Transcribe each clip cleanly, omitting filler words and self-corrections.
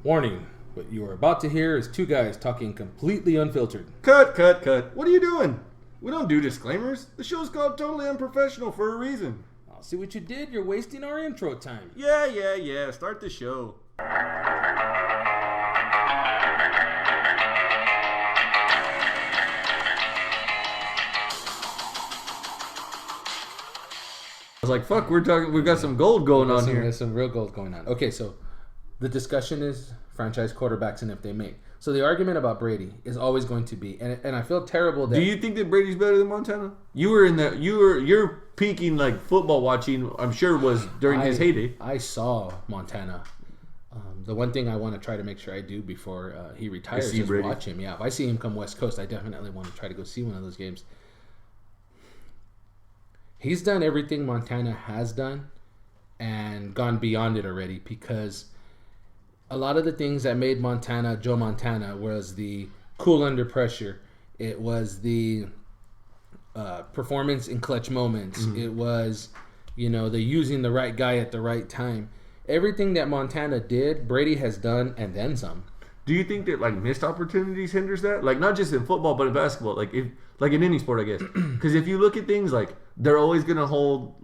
Warning, what you are about to hear is two guys talking completely unfiltered. Cut. What are you doing? We don't do disclaimers. The show's called Totally Unprofessional for a reason. I'll see what you did. You're wasting our intro time. Yeah. Start the show. I was like, fuck, we've got some gold going on here. There's some real gold going on. Okay, so the discussion is franchise quarterbacks and if they make. So the argument about Brady is always going to be, and I feel terrible that... Do you think that Brady's better than Montana? You're peaking like football watching, I'm sure was during his heyday. I saw Montana. The one thing I want to try to make sure I do before he retires is Brady. Watch him. Yeah, if I see him come West Coast, I definitely want to try to go see one of those games. He's done everything Montana has done and gone beyond it already, because a lot of the things that made Montana Joe Montana was the cool under pressure. It was the performance in clutch moments. Mm-hmm. It was, the using the right guy at the right time. Everything that Montana did, Brady has done and then some. Do you think that missed opportunities hinders that? Not just in football, but in basketball. In any sport, I guess. Because if you look at things they're always gonna hold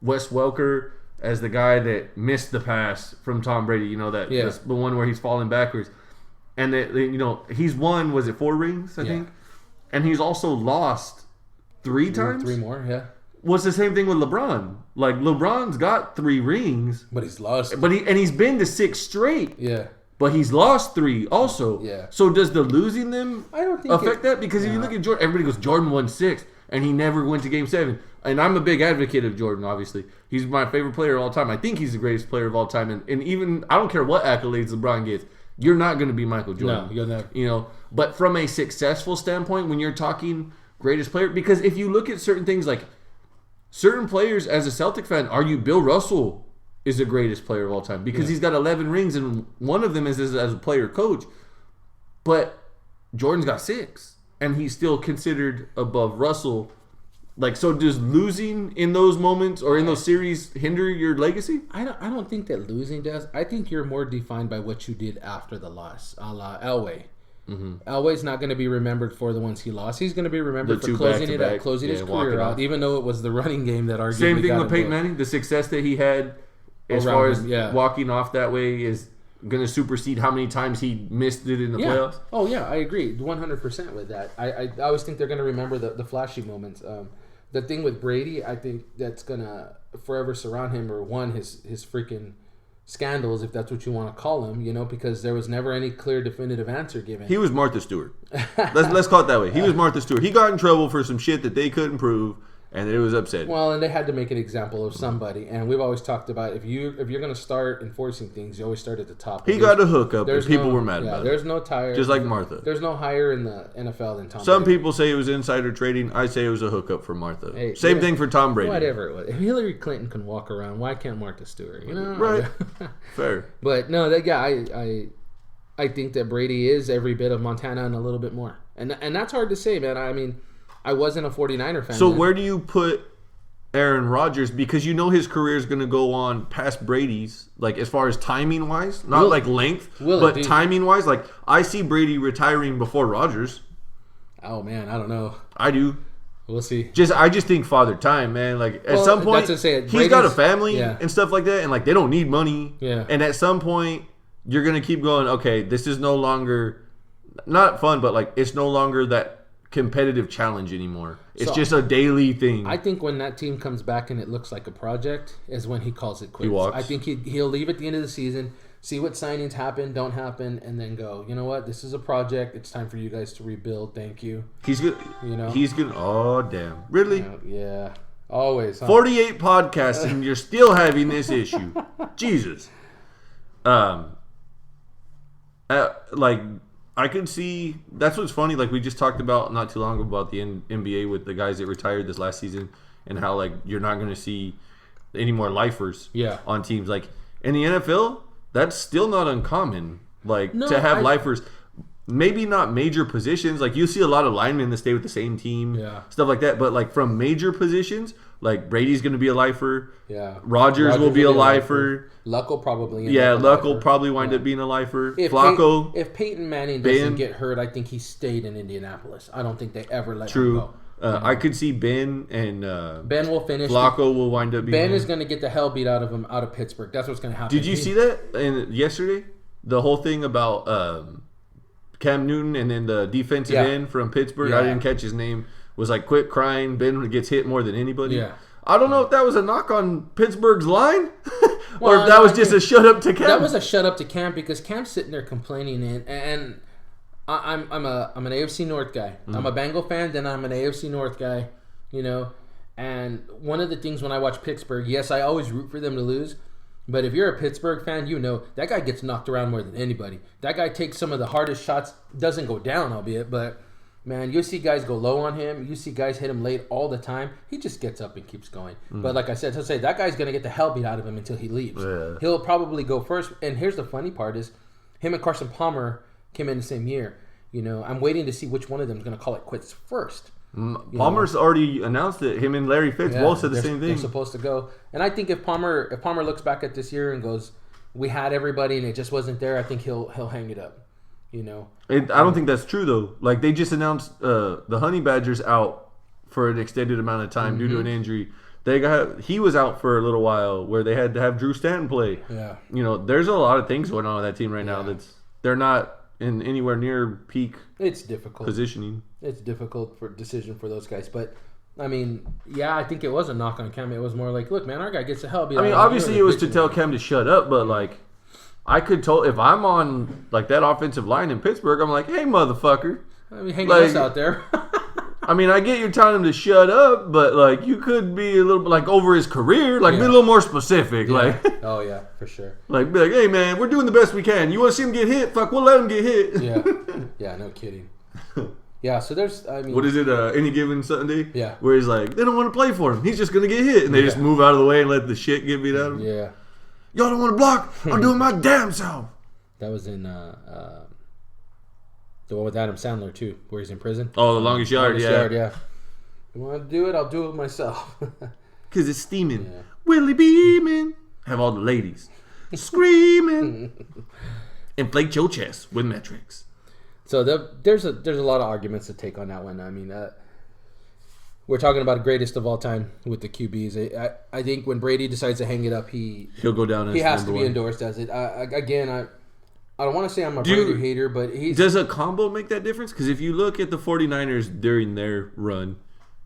Wes Welker as the guy that missed the pass from Tom Brady. That's the one where he's falling backwards, and that he's won. Was it 4 rings? I think, and he's also lost 3 times. 3 more, yeah. What's the same thing with LeBron? LeBron's got 3 rings, but he's lost. He's been to 6 straight. Yeah. But he's lost 3 also. Yeah. So does the losing them affect that? Because if you look at Jordan, everybody goes, Jordan won 6, and he never went to Game 7. And I'm a big advocate of Jordan, obviously. He's my favorite player of all time. I think he's the greatest player of all time. And even, I don't care what accolades LeBron gets, you're not going to be Michael Jordan. No, you'll never. But from a successful standpoint, when you're talking greatest player, because if you look at certain things, certain players, as a Celtic fan, argue Bill Russell is the greatest player of all time because he's got 11 rings, and one of them is as a player coach. But Jordan's got 6, and he's still considered above Russell. So does losing in those moments or in those series hinder your legacy? I don't think that losing does. I think you're more defined by what you did after the loss, a la Elway. Mm-hmm. Elway's not going to be remembered for the ones he lost. He's going to be remembered for closing his career out, even though it was the running game that arguably Same thing with Peyton Manning. The success that he had as far as walking off that way is going to supersede how many times he missed it in the playoffs. Oh, yeah, I agree 100% with that. I always think they're going to remember the flashy moments. The thing with Brady, I think that's going to forever surround him, or his freaking scandals, if that's what you want to call them, because there was never any clear definitive answer given. He was Martha Stewart. Let's call it that way. He was Martha Stewart. He got in trouble for some shit that they couldn't prove, and it was upsetting. Well, and they had to make an example of somebody, and we've always talked about if you're going to start enforcing things, you always start at the top. He got a hookup, and people were mad about it. There's no tire. Just like Martha. There's no higher in the NFL than Tom Some Brady. people say it was insider trading. I say it was a hookup for Martha. Hey, Same thing for Tom Brady. Whatever it was. If Hillary Clinton can walk around, why can't Martha Stewart? Right. Fair. But no, I think that Brady is every bit of Montana and a little bit more. And that's hard to say, man. I mean, I wasn't a 49er fan. So where do you put Aaron Rodgers? Because his career is going to go on past Brady's, as far as timing wise, not length, but timing wise. I see Brady retiring before Rodgers. Oh man, I don't know. I do. We'll see. I just think father time, man. At some point, he's got a family and stuff like that, and they don't need money. Yeah. And at some point, you're gonna keep going. Okay, this is no longer not fun, but it's no longer that competitive challenge anymore. It's just a daily thing. I think when that team comes back and it looks like a project is when he calls it quits. He walks. I think he'll leave at the end of the season, see what signings happen, don't happen, and then go, you know what, this is a project. It's time for you guys to rebuild. Thank you. He's good. He's good. Oh, damn. Really? Yeah. Always. Huh? 48 podcasts and you're still having this issue. Jesus. I could see, that's what's funny, we just talked about not too long ago about the NBA with the guys that retired this last season and how, you're not going to see any more lifers on teams. In the NFL, that's still not uncommon, to have lifers. Maybe not major positions. You see a lot of linemen that stay with the same team, stuff like that. But, from major positions, Like Brady's going to be a lifer. Yeah. Rogers will be a lifer. Luck will probably Luck will probably wind up being a lifer. If Flacco. If Peyton Manning doesn't get hurt, I think he stayed in Indianapolis. I don't think they ever let him go. I could see Ben and Ben will finish. Flacco will wind up being Ben is going to get the hell beat out of him out of Pittsburgh. That's what's going to happen. Did you see that yesterday? The whole thing about Cam Newton and then the defensive end from Pittsburgh. I didn't catch his name. Was like, quit crying. Ben gets hit more than anybody. Yeah. I don't know if that was a knock on Pittsburgh's line or if that was just a shut up to Cam. That was a shut up to Cam because Cam's sitting there complaining and I'm an AFC North guy. I'm a Bengal fan, then I'm an AFC North guy, you know. And one of the things when I watch Pittsburgh, yes, I always root for them to lose. But if you're a Pittsburgh fan, you know that guy gets knocked around more than anybody. That guy takes some of the hardest shots, doesn't go down, albeit, but man, you see guys go low on him. You see guys hit him late all the time. He just gets up and keeps going. But like I said, to say that guy's going to get the hell beat out of him until he leaves. Yeah. He'll probably go first. And here's the funny part is him and Carson Palmer came in the same year. You know, I'm waiting to see which one of them is going to call it quits first. Palmer's already announced it. Him and Larry Fitz both said the same thing. They're supposed to go. And I think if Palmer looks back at this year and goes, we had everybody and it just wasn't there, I think he'll hang it up. You know, I don't think that's true though. Like they just announced the Honey Badger's out for an extended amount of time due to an injury. He was out for a little while where they had to have Drew Stanton play. Yeah, you know, there's a lot of things going on with that team right now they're not in anywhere near peak. It's difficult positioning. It's difficult for decision for those guys, but. I mean, yeah, I think it was a knock on Cam. It was more like, look, man, our guy gets the hell beat out of him. I mean, obviously it was to tell Cam to shut up, but like. I could tell if I'm on like that offensive line in Pittsburgh, I'm like, hey, motherfucker. I mean, hanging us out there. I mean, I get you're telling him to shut up, but like you could be a little bit like over his career, like be a little more specific. Yeah. Like, oh yeah, for sure. Like, be like, hey man, we're doing the best we can. You want to see him get hit? Fuck, we'll let him get hit. Yeah, no kidding. Yeah, so there's, I mean, what is it? Any given Sunday? Yeah, where he's like, they don't want to play for him. He's just gonna get hit, and they just move out of the way and let the shit get beat out of him. Yeah. Y'all don't want to block? I'm doing my damn self. That was in the one with Adam Sandler too, where he's in prison. Oh, The Longest Yard, yeah. You want to do it? I'll do it myself. Because it's steaming. Yeah. Willie beaming. Have all the ladies screaming. Inflate your chest with metrics. So there's a lot of arguments to take on that one. I mean, we're talking about the greatest of all time with the QBs. I think when Brady decides to hang it up, he'll go down as he has to be endorsed as it. I don't want to say I'm a Brady hater, but does a combo make that difference? Because if you look at the 49ers during their run,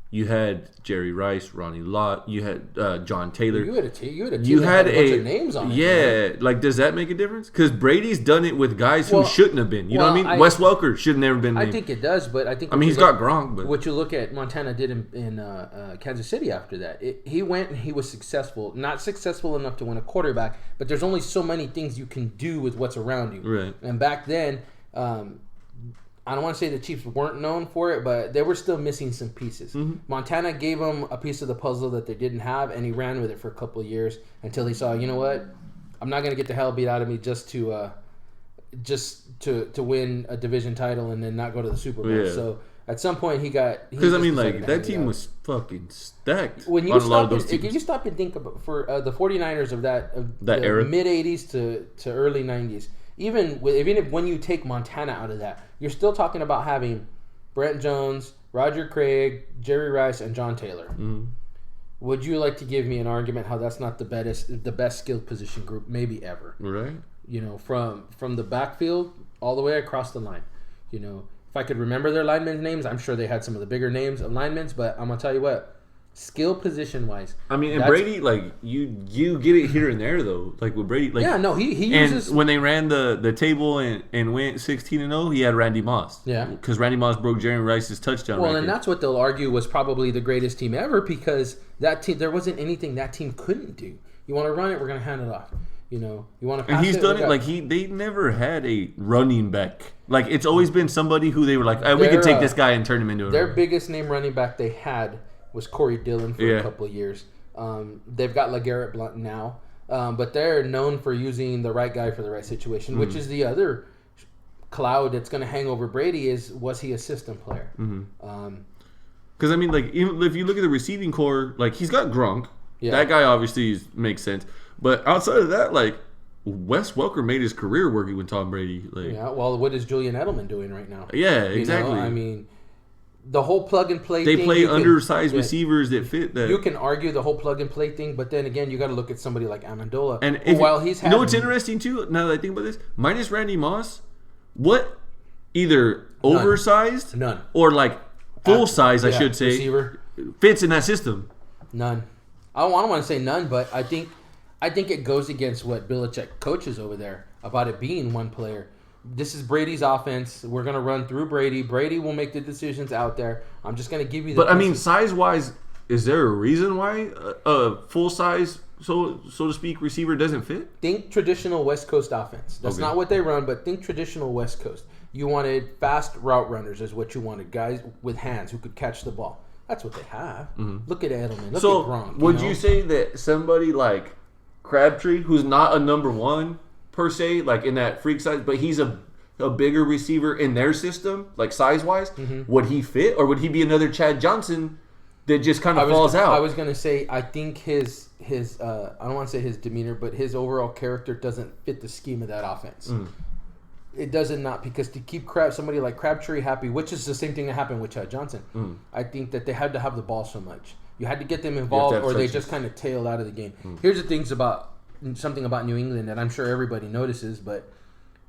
you had Jerry Rice, Ronnie Lott, you had John Taylor. You had a team that had a bunch of names on it. Yeah, right? Like does that make a difference? Because Brady's done it with guys who shouldn't have been. You know what I mean? Wes Welker should have never been named. I think it does, but I think... I mean, he's got Gronk, but... What you look at Montana did in Kansas City after that. He went and he was successful. Not successful enough to win a quarterback, but there's only so many things you can do with what's around you. Right. And back then... I don't want to say the Chiefs weren't known for it, but they were still missing some pieces. Mm-hmm. Montana gave them a piece of the puzzle that they didn't have, and he ran with it for a couple of years until he saw, you know what, I'm not going to get the hell beat out of me just to win a division title and then not go to the Super Bowl. Yeah. So at some point he got... Because, I mean, like, that team was fucking stacked when you stop and think about for the 49ers of that era, mid-'80s to early 90s, even if when you take Montana out of that, you're still talking about having Brent Jones, Roger Craig, Jerry Rice, and John Taylor. Mm-hmm. Would you like to give me an argument how that's not the best skilled position group maybe ever? Right. You know, from the backfield all the way across the line. You know, if I could remember their linemen's names, I'm sure they had some of the bigger names of linemen, but I'm gonna tell you what. Skill position wise, I mean, and Brady, like you get it here and there though. Like with Brady, like he uses. And when they ran the table and went 16-0, he had Randy Moss. Yeah, because Randy Moss broke Jerry Rice's touchdown. Well, record. And that's what they'll argue was probably the greatest team ever because that team there wasn't anything that team couldn't do. You want to run it, we're gonna hand it off. You know, you want to pass and he's it, done it like they never had a running back. Like it's always been somebody who they were like, we could take this guy and turn him into their biggest name running back they had. Was Corey Dillon for a couple of years. They've got LeGarrette Blount now, but they're known for using the right guy for the right situation, which is the other cloud that's going to hang over Brady was he a system player? Because Because, I mean, like, even if you look at the receiving core, like, he's got Gronk. Yeah. That guy obviously makes sense. But outside of that, like, Wes Welker made his career working with Tom Brady. Like, yeah, well, what is Julian Edelman doing right now? Yeah, exactly. I mean, the whole plug-and-play thing... They play undersized receivers that fit that. You can argue the whole plug-and-play thing, but then again, you got to look at somebody like Amendola. And while he's having... You know what's interesting, too, now that I think about this? Minus Randy Moss, what either oversized... None. Or, like, full size, I should say, receiver fits in that system? None. I don't want to say none, but I think it goes against what Belichick coaches over there about it being one player. This is Brady's offense. We're going to run through Brady. Brady will make the decisions out there. I'm just going to give you the But, I mean, size-wise, is there a reason why a full-size, so to speak, receiver doesn't fit? Think traditional West Coast offense. That's not what they run, but think traditional West Coast. You wanted fast route runners is what you wanted. Guys with hands who could catch the ball. That's what they have. Mm-hmm. Look at Edelman. Look at Gronk. Would you say that somebody like Crabtree, who's not a number one per se, like in that freak size, but he's a bigger receiver in their system, like size-wise, would he fit? Or would he be another Chad Johnson that just kind of falls out? I was going to say, I think his I don't want to say his demeanor, but his overall character doesn't fit the scheme of that offense. Mm. It doesn't not because to keep somebody like Crabtree happy, which is the same thing that happened with Chad Johnson. I think that they had to have the ball so much. You had to get them involved, or they just kind of tailed out of the game. Here's the things about something about New England that I'm sure everybody notices, but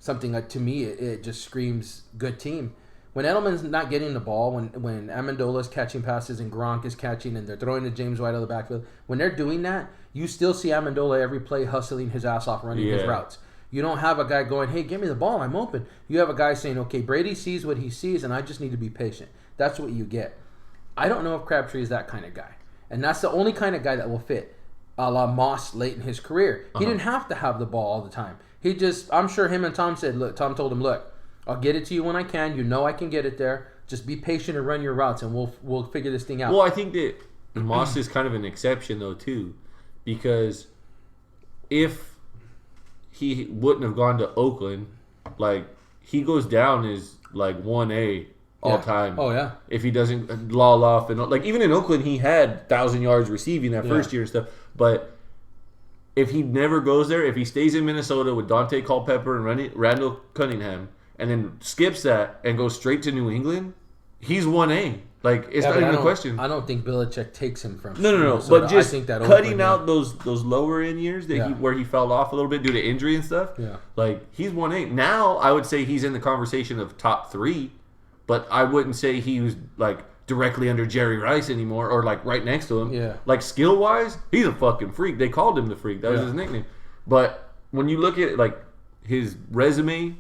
something that to me it just screams good team. When Edelman's not getting the ball, when Amendola's catching passes and Gronk is catching and they're throwing to James White out of the backfield, when they're doing that, you still see Amendola every play hustling his ass off running his routes. You don't have a guy going, hey, give me the ball, I'm open. You have a guy saying, okay, Brady sees what he sees, and I just need to be patient. That's what you get. I don't know if Crabtree is that kind of guy. And that's the only kind of guy that will fit, a la Moss late in his career. He didn't have to have the ball all the time. I'm sure him and Tom said, look, Tom told him, look, I'll get it to you when I can. You know I can get it there. Just be patient and run your routes, and we'll figure this thing out. Well, I think that Moss is kind of an exception, though, too. Because if he wouldn't have gone to Oakland, like, he goes down as, like, 1A all time. Oh, yeah. If he doesn't loll off. And like, even in Oakland, he had 1,000 yards receiving that first year and stuff. But if he never goes there, if he stays in Minnesota with Dante Culpepper and Randall Cunningham, and then skips that and goes straight to New England, he's 1A. Like, it's not even a question. I don't think Belichick takes him from No. Minnesota. But just cutting out those lower end years that where he fell off a little bit due to injury and stuff. Yeah. Like, he's 1A. Now, I would say he's in the conversation of top 3, but I wouldn't say he was, like, directly under Jerry Rice anymore or, like, right next to him. Yeah. Like, skill-wise, he's a fucking freak. They called him the freak. That was his nickname. But when you look at, like, his resume,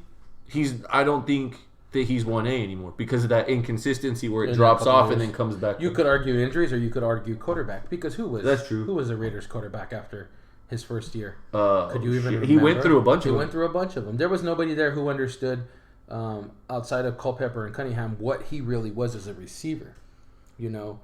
I don't think that he's 1A anymore because of that inconsistency where it drops off and then comes back. You could argue injuries or you could argue quarterback because That's true. Who was the Raiders quarterback after his first year? Could you even remember? He went through a bunch of them. He went through a bunch of them. There was nobody there who understood outside of Culpepper and Cunningham what he really was as a receiver. You know,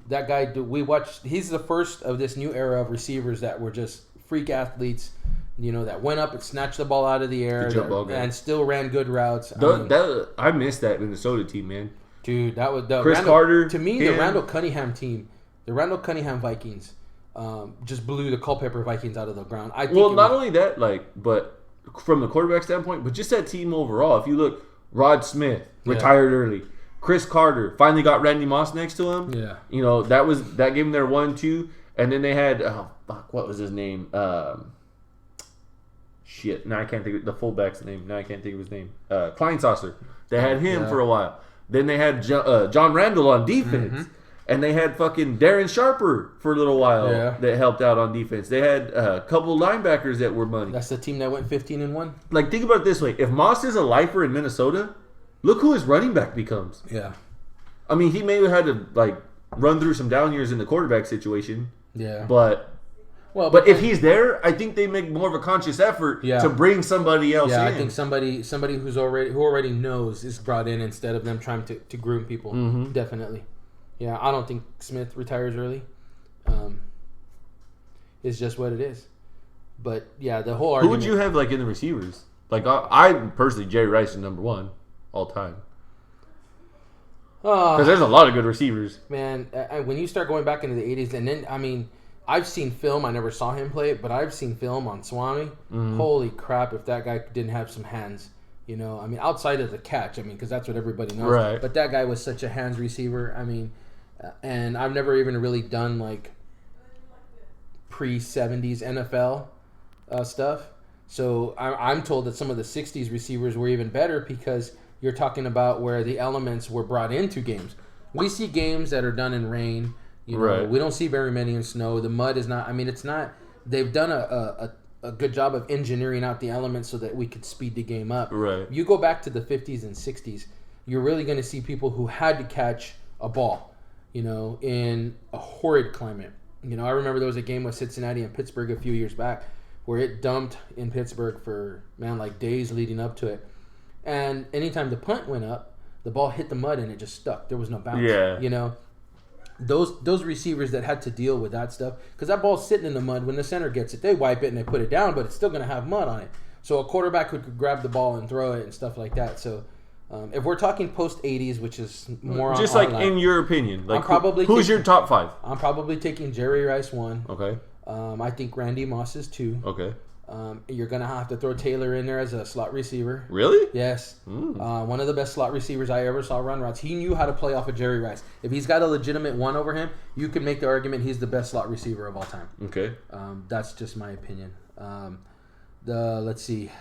that guy we watched. He's the first of this new era of receivers that were just freak athletes. You know, that went up and snatched the ball out of the air and still ran good routes. I missed that Minnesota team, man. Dude, that was the Chris Carter. To me, the Randall Cunningham team, the Randall Cunningham Vikings, just blew the Culpepper Vikings out of the ground. Not only that, like, but from the quarterback standpoint, but just that team overall. If you look, Rod Smith retired early. Chris Carter finally got Randy Moss next to him. Yeah, you know that gave him their 1-2, and then they had what was his name? Shit, now I can't think of the fullback's name. Now I can't think of his name. Kleinsasser. They had him for a while. Then they had John Randall on defense. And they had fucking Darren Sharper for a little while that helped out on defense. They had a couple linebackers that were money. That's the team that went 15-1. Like, think about it this way. If Moss is a lifer in Minnesota, look who his running back becomes. Yeah. I mean, he may have had to, like, run through some down years in the quarterback situation. Yeah. But if he's there, I think they make more of a conscious effort to bring somebody else in. Yeah, I think somebody who already knows is brought in instead of them trying to groom people. Mm-hmm. Definitely. Yeah, I don't think Smith retires early. It's just what it is. But yeah, the whole argument. Who would you have like in the receivers? Like I personally, Jerry Rice is number 1 all time. Because there's a lot of good receivers. Man, when you start going back into the 80s, and then, I mean, I've seen film. I never saw him play it, but I've seen film on Swami. Holy crap, if that guy didn't have some hands. You know, I mean, outside of the catch, I mean, because that's what everybody knows. Right. But that guy was such a hands receiver. I mean, and I've never even really done, like, pre-70s NFL stuff. So I'm told that some of the 60s receivers were even better because you're talking about where the elements were brought into games. We see games that are done in rain. You know, Right. we don't see very many in snow. The mud is not. I mean, it's not. They've done a good job of engineering out the elements so that we could speed the game up. Right. You go back to the 50s and 60s, you're really going to see people who had to catch a ball, you know, in a horrid climate. You know, I remember there was a game with Cincinnati and Pittsburgh a few years back where it dumped in Pittsburgh for, man, like days leading up to it. And anytime the punt went up, the ball hit the mud and it just stuck. There was no bounce. Yeah. You know, those receivers that had to deal with that stuff, because that ball's sitting in the mud. When the center gets it, they wipe it and they put it down, but it's still going to have mud on it. So a quarterback could grab the ball and throw it and stuff like that. So if we're talking post 80s, which is more just on, like in your opinion, like who's your top 5? I'm probably taking Jerry Rice 1. Okay. I think Randy Moss is 2. Okay. You're going to have to throw Taylor in there as a slot receiver. Really? Yes. One of the best slot receivers I ever saw run routes. He knew how to play off of Jerry Rice. If he's got a legitimate one over him, you can make the argument he's the best slot receiver of all time. Okay. That's just my opinion. Let's see.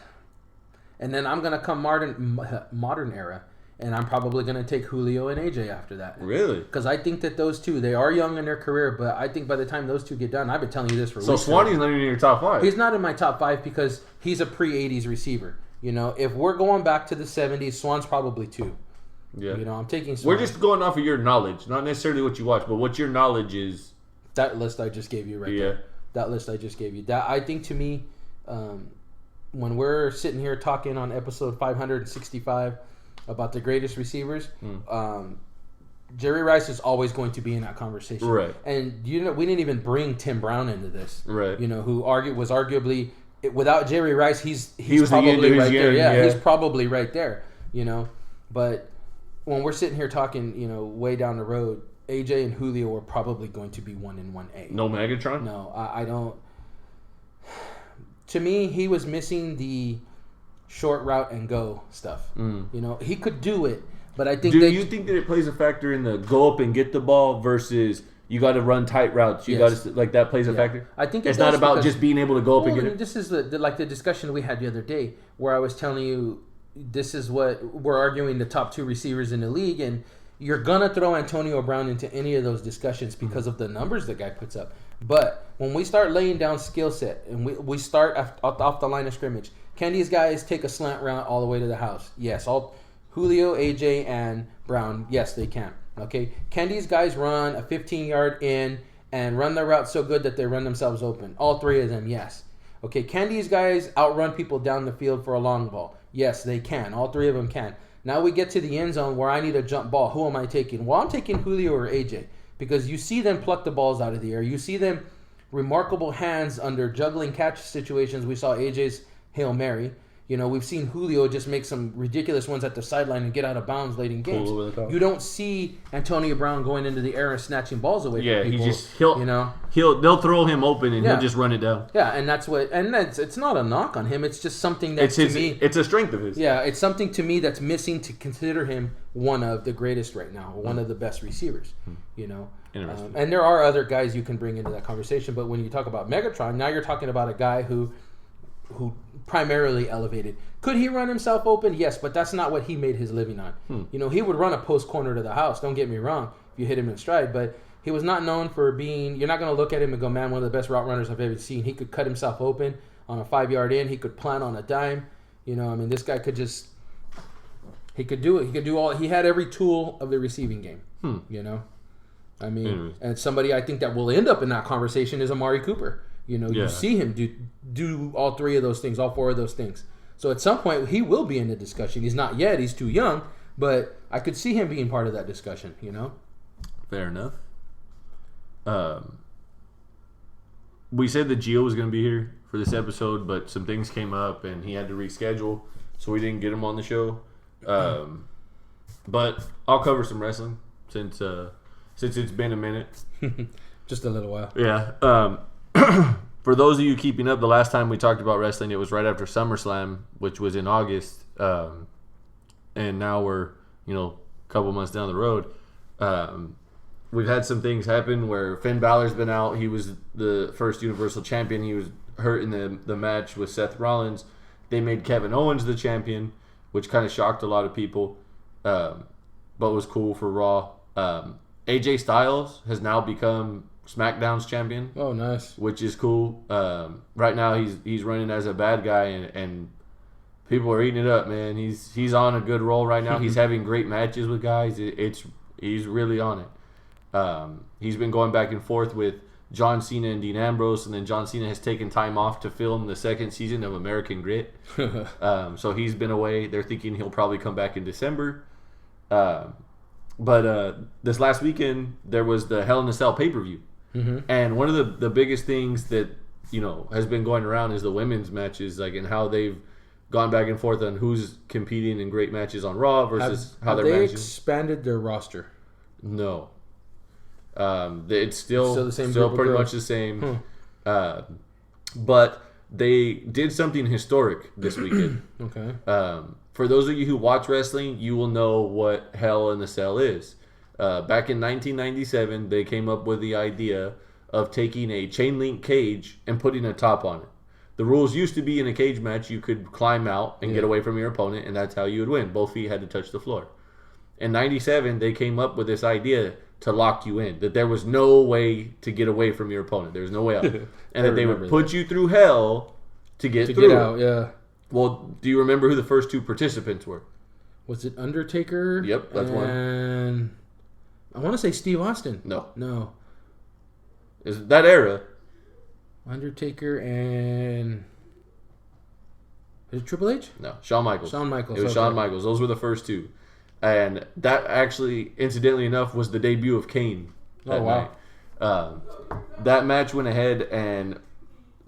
And then I'm going to come modern era, and I'm probably going to take Julio and AJ after that. Really? Because I think that those two, they are young in their career, but I think by the time those two get done, I've been telling you this for weeks. So Swanee's not even in your top 5. He's not in my top 5 because he's a pre-80s receiver. You know, if we're going back to the 70s, Swan's probably 2. Yeah. You know, I'm taking Swan. We're just going off of your knowledge, not necessarily what you watch, but what your knowledge is. That list I just gave you right there. That list I just gave you. That, I think, to me, when we're sitting here talking on episode 565 about the greatest receivers, Jerry Rice is always going to be in that conversation. Right. And you know, we didn't even bring Tim Brown into this. Right. You know, who was arguably without Jerry Rice, he's was probably right there. yeah, he's probably right there. You know, but when we're sitting here talking, you know, way down the road, AJ and Julio are probably going to be 1 in 1A. No Megatron? No, I don't. To me, he was missing the short route and go stuff. You know, he could do it, but I think. Do you think that it plays a factor in the go up and get the ball versus you got to run tight routes? You got to like that plays a factor. I think it's not about just being able to go up and get it. This is like the discussion we had the other day where I was telling you this is what we're arguing the top 2 receivers in the league, and you're gonna throw Antonio Brown into any of those discussions because of the numbers the guy puts up. But when we start laying down skill set and we start off the line of scrimmage, can these guys take a slant route all the way to the house? Yes. Julio, AJ, and Brown, yes, they can. Okay. Can these guys run a 15-yard in and run their route so good that they run themselves open? All 3 of them, yes. Okay. Can these guys outrun people down the field for a long ball? Yes, they can. All 3 of them can. Now we get to the end zone where I need a jump ball. Who am I taking? Well, I'm taking Julio or AJ because you see them pluck the balls out of the air. You see them remarkable hands under juggling catch situations. We saw AJ's Hail Mary. You know, we've seen Julio just make some ridiculous ones at the sideline and get out of bounds late in games. You don't see Antonio Brown going into the air and snatching balls away from people. They'll throw him open and he'll just run it down. Yeah, and it's not a knock on him. It's just something that to me it's a strength of his. Yeah, it's something to me that's missing to consider him one of the greatest right now, one of the best receivers. You know, and there are other guys you can bring into that conversation, but when you talk about Megatron, now you're talking about a guy who primarily elevated. Could he run himself open? Yes, but that's not what he made his living on. You know, he would run a post corner to the house. Don't get me wrong, if you hit him in stride, but he was not known for being. You're not going to look at him and go, man, one of the best route runners I've ever seen. He could cut himself open on a 5-yard in. He could plant on a dime. You know, I mean, this guy could just. He could do it. He could do all. He had every tool of the receiving game. You know, I mean, and somebody I think that will end up in that conversation is Amari Cooper. You know, you see him do all 3 of those things, all 4 of those things. So at some point, he will be in the discussion. He's not yet. He's too young. But I could see him being part of that discussion, you know? Fair enough. We said that Gio was going to be here for this episode, but some things came up, and he had to reschedule, so we didn't get him on the show. But I'll cover some wrestling since it's been a minute. Just a little while. Yeah. For those of you keeping up, the last time we talked about wrestling, it was right after SummerSlam, which was in August. And now we're, a couple months down the road. We've had some things happen where Finn Balor's been out. He was the first Universal Champion. He was hurt in the match with Seth Rollins. They made Kevin Owens the champion, which kind of shocked a lot of people, but was cool for Raw. AJ Styles has now become SmackDown's champion. Oh, nice. Which is cool. Right now he's running as a bad guy, and people are eating it up, man. He's on a good roll right now. He's having great matches with guys. He's really on it. He's been going back and forth with John Cena and Dean Ambrose, and then John Cena has taken time off to film the second season of American Grit. So he's been away. They're thinking he'll probably come back in December. But this last weekend, there was the Hell in a Cell pay-per-view. Mm-hmm. And one of the biggest things that, has been going around is the women's matches, and how they've gone back and forth on who's competing in great matches on Raw versus how they're managing. Expanded their roster? No. It's still the same. Still pretty much the same. But they did something historic this weekend. Okay. For those of you who watch wrestling, you will know what Hell in a Cell is. Back in 1997, they came up with the idea of taking a chain link cage and putting a top on it. The rules used to be in a cage match, you could climb out and get away from your opponent, and that's how you would win. Both feet had to touch the floor. In 97, they came up with this idea to lock you in, that there was no way to get away from your opponent. There's no way out. And that they would put you through hell to get through. Get out, yeah. Well, do you remember who the first two participants were? Was it Undertaker? Yep, that's one. And I want to say Steve Austin. No. Is that era? Undertaker and... Is it Triple H? No, Shawn Michaels. It was Shawn Michaels. Those were the first two. And that actually, incidentally enough, was the debut of Kane. Oh, wow. Night. That match went ahead and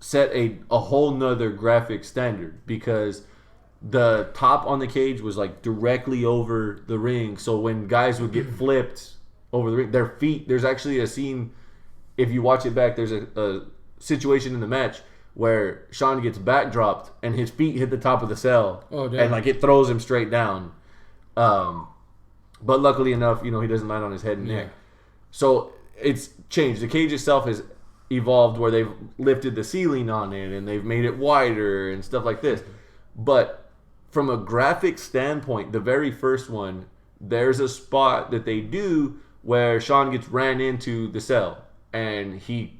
set a whole nother graphic standard, because the top on the cage was directly over the ring. So when guys would get flipped over the ring, their feet, there's actually a scene, if you watch it back, there's a situation in the match where Shawn gets backdropped and his feet hit the top of the cell. Oh, damn. And it throws him straight down. But luckily enough, he doesn't land on his head and neck. So it's changed. The cage itself has evolved where they've lifted the ceiling on it and they've made it wider and stuff like this. But from a graphic standpoint, the very first one, there's a spot that they do where Shawn gets ran into the cell and he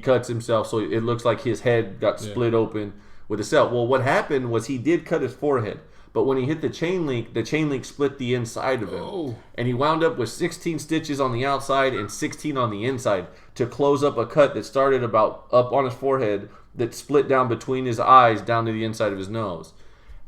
cuts himself, so it looks like his head got split open with the cell. Well, what happened was he did cut his forehead, but when he hit the chain link split the inside of him. Oh. And he wound up with 16 stitches on the outside and 16 on the inside to close up a cut that started about up on his forehead that split down between his eyes down to the inside of his nose.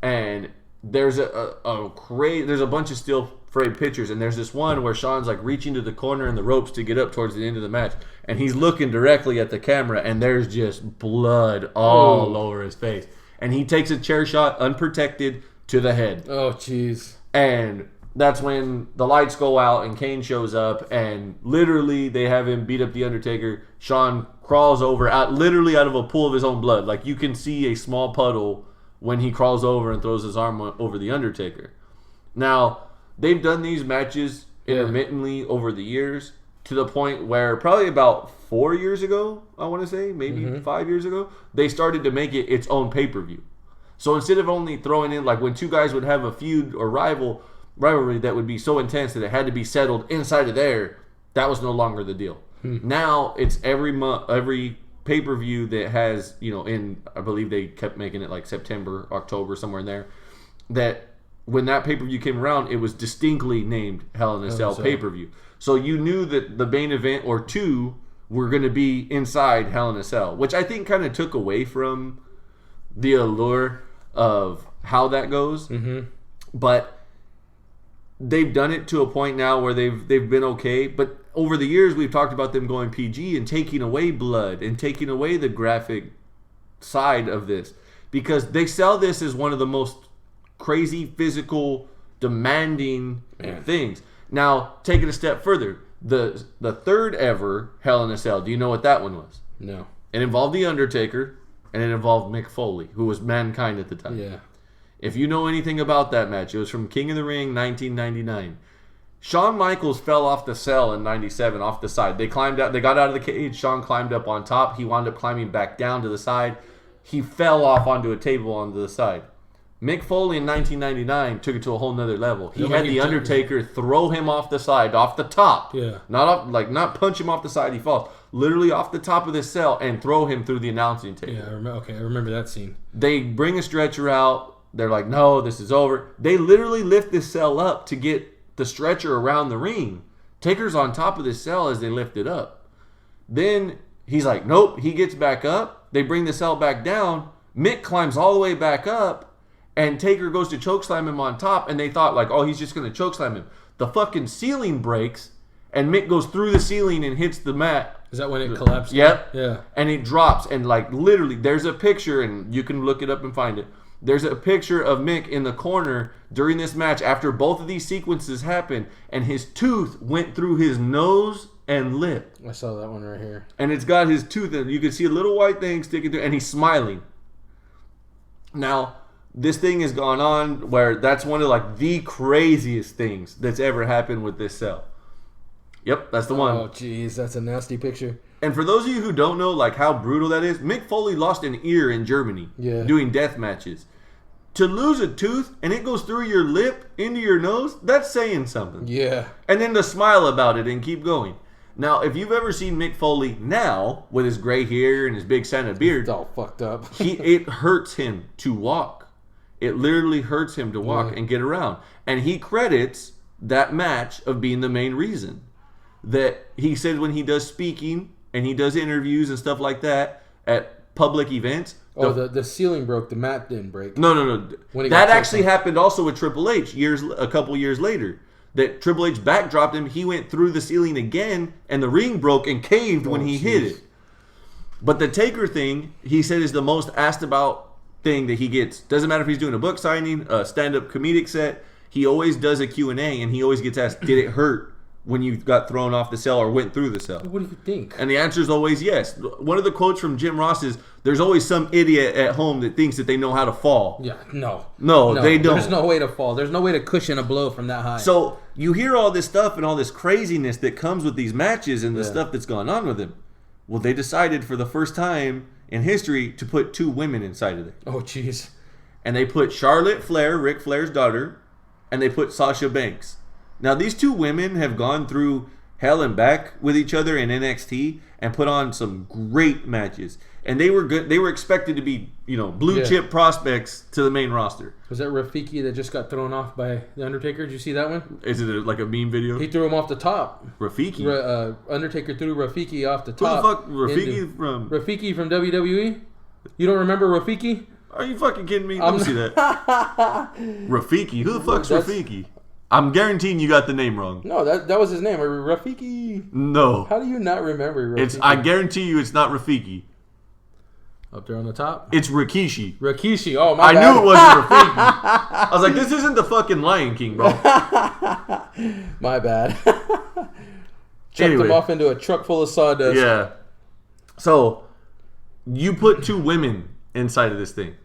And there's there's a bunch of still frame pictures, and there's this one where Shawn's reaching to the corner in the ropes to get up towards the end of the match, and he's looking directly at the camera, and there's just blood all over his face. And he takes a chair shot unprotected to the head. Oh, jeez. And that's when the lights go out and Kane shows up, and literally they have him beat up the Undertaker. Shawn crawls over literally out of a pool of his own blood. You can see a small puddle when he crawls over and throws his arm over the Undertaker. Now, they've done these matches intermittently over the years to the point where probably about 4 years ago, I want to say, maybe 5 years ago, they started to make it its own pay-per-view. So instead of only throwing in, when two guys would have a feud or rivalry that would be so intense that it had to be settled inside of there, that was no longer the deal. Now, it's every pay-per-view that has, I believe they kept making it September, October, somewhere in there, that when that pay-per-view came around, it was distinctly named Hell in a Cell pay-per-view. So you knew that the main event or two were going to be inside Hell in a Cell, which I think kind of took away from the allure of how that goes. But they've done it to a point now where they've been okay. But over the years, we've talked about them going PG and taking away blood and taking away the graphic side of this, because they sell this as one of the most crazy physical demanding things. Now, take it a step further. The third ever Hell in a Cell, do you know what that one was? No. It involved The Undertaker, and it involved Mick Foley, who was Mankind at the time. Yeah. If you know anything about that match, it was from King of the Ring, 1999. Shawn Michaels fell off the cell in 97, off the side. They got out of the cage. Shawn climbed up on top. He wound up climbing back down to the side. He fell off onto a table onto the side. Mick Foley in 1999 took it to a whole nother level. He had The Undertaker throw him off the side, off the top. Yeah. Not punch him off the side, he falls. Literally off the top of the cell and throw him through the announcing table. Yeah, I remember that scene. They bring a stretcher out. They're like, no, this is over. They literally lift this cell up to get the stretcher around the ring. Taker's on top of this cell as they lift it up. Then he's like, nope. He gets back up. They bring the cell back down. Mick climbs all the way back up. And Taker goes to chokeslam him on top. And they thought like, oh, he's just going to chokeslam him. The fucking ceiling breaks. And Mick goes through the ceiling and hits the mat. Is that when it collapsed? Yep. Yeah. And it drops. And like literally, there's a picture. And you can look it up and find it. There's a picture of Mick in the corner during this match after both of these sequences happened, and his tooth went through his nose and lip. I saw that one right here. And it's got his tooth, and you can see a little white thing sticking through, and he's smiling. Now, this thing has gone on where that's one of like the craziest things that's ever happened with this cell. Yep, that's the one. Oh, jeez, that's a nasty picture. And for those of you who don't know like how brutal that is, Mick Foley lost an ear in Germany doing death matches. To lose a tooth and it goes through your lip into your nose, that's saying something. Yeah. And then to smile about it and keep going. Now, if you've ever seen Mick Foley now with his gray hair and his big Santa beard, it's all fucked up. it hurts him to walk. It literally hurts him to walk and get around. And he credits that match of being the main reason. That he said when he does speaking and he does interviews and stuff like that at public events. Oh, the ceiling broke. The mat didn't break. No. That actually happened also with Triple H a couple years later. That Triple H backdropped him. He went through the ceiling again, and the ring broke and caved when he hit it. But the Taker thing, he said, is the most asked about thing that he gets. Doesn't matter if he's doing a book signing, a stand-up comedic set. He always does a Q&A, and he always gets asked, did it hurt when you got thrown off the cell or went through the cell? What do you think? And the answer is always yes. One of the quotes from Jim Ross is, there's always some idiot at home that thinks that they know how to fall. Yeah, no, they don't. There's no way to fall. There's no way to cushion a blow from that high. So you hear all this stuff and all this craziness that comes with these matches and the stuff that's gone on with him. Well, they decided for the first time in history to put two women inside of it. Oh, jeez. And they put Charlotte Flair, Ric Flair's daughter, and they put Sasha Banks. Now, these two women have gone through hell and back with each other in NXT and put on some great matches. And they were good. They were expected to be, blue chip prospects to the main roster. Was that Rafiki that just got thrown off by The Undertaker? Did you see that one? Is it like a meme video? He threw him off the top. Rafiki? Undertaker threw Rafiki off the top. Who the fuck Rafiki from? Rafiki from WWE? You don't remember Rafiki? Are you fucking kidding me? Let me see that. Rafiki? Who the fuck's Rafiki? I'm guaranteeing you got the name wrong. No, that was his name. Rafiki. No. How do you not remember Rafiki? I guarantee you it's not Rafiki. Up there on the top? It's Rikishi. Rikishi. Oh, my bad. I knew it wasn't Rafiki. I was like, this isn't the fucking Lion King, bro. My bad. Chucked him off into a truck full of sawdust. Yeah. So, you put two women inside of this thing.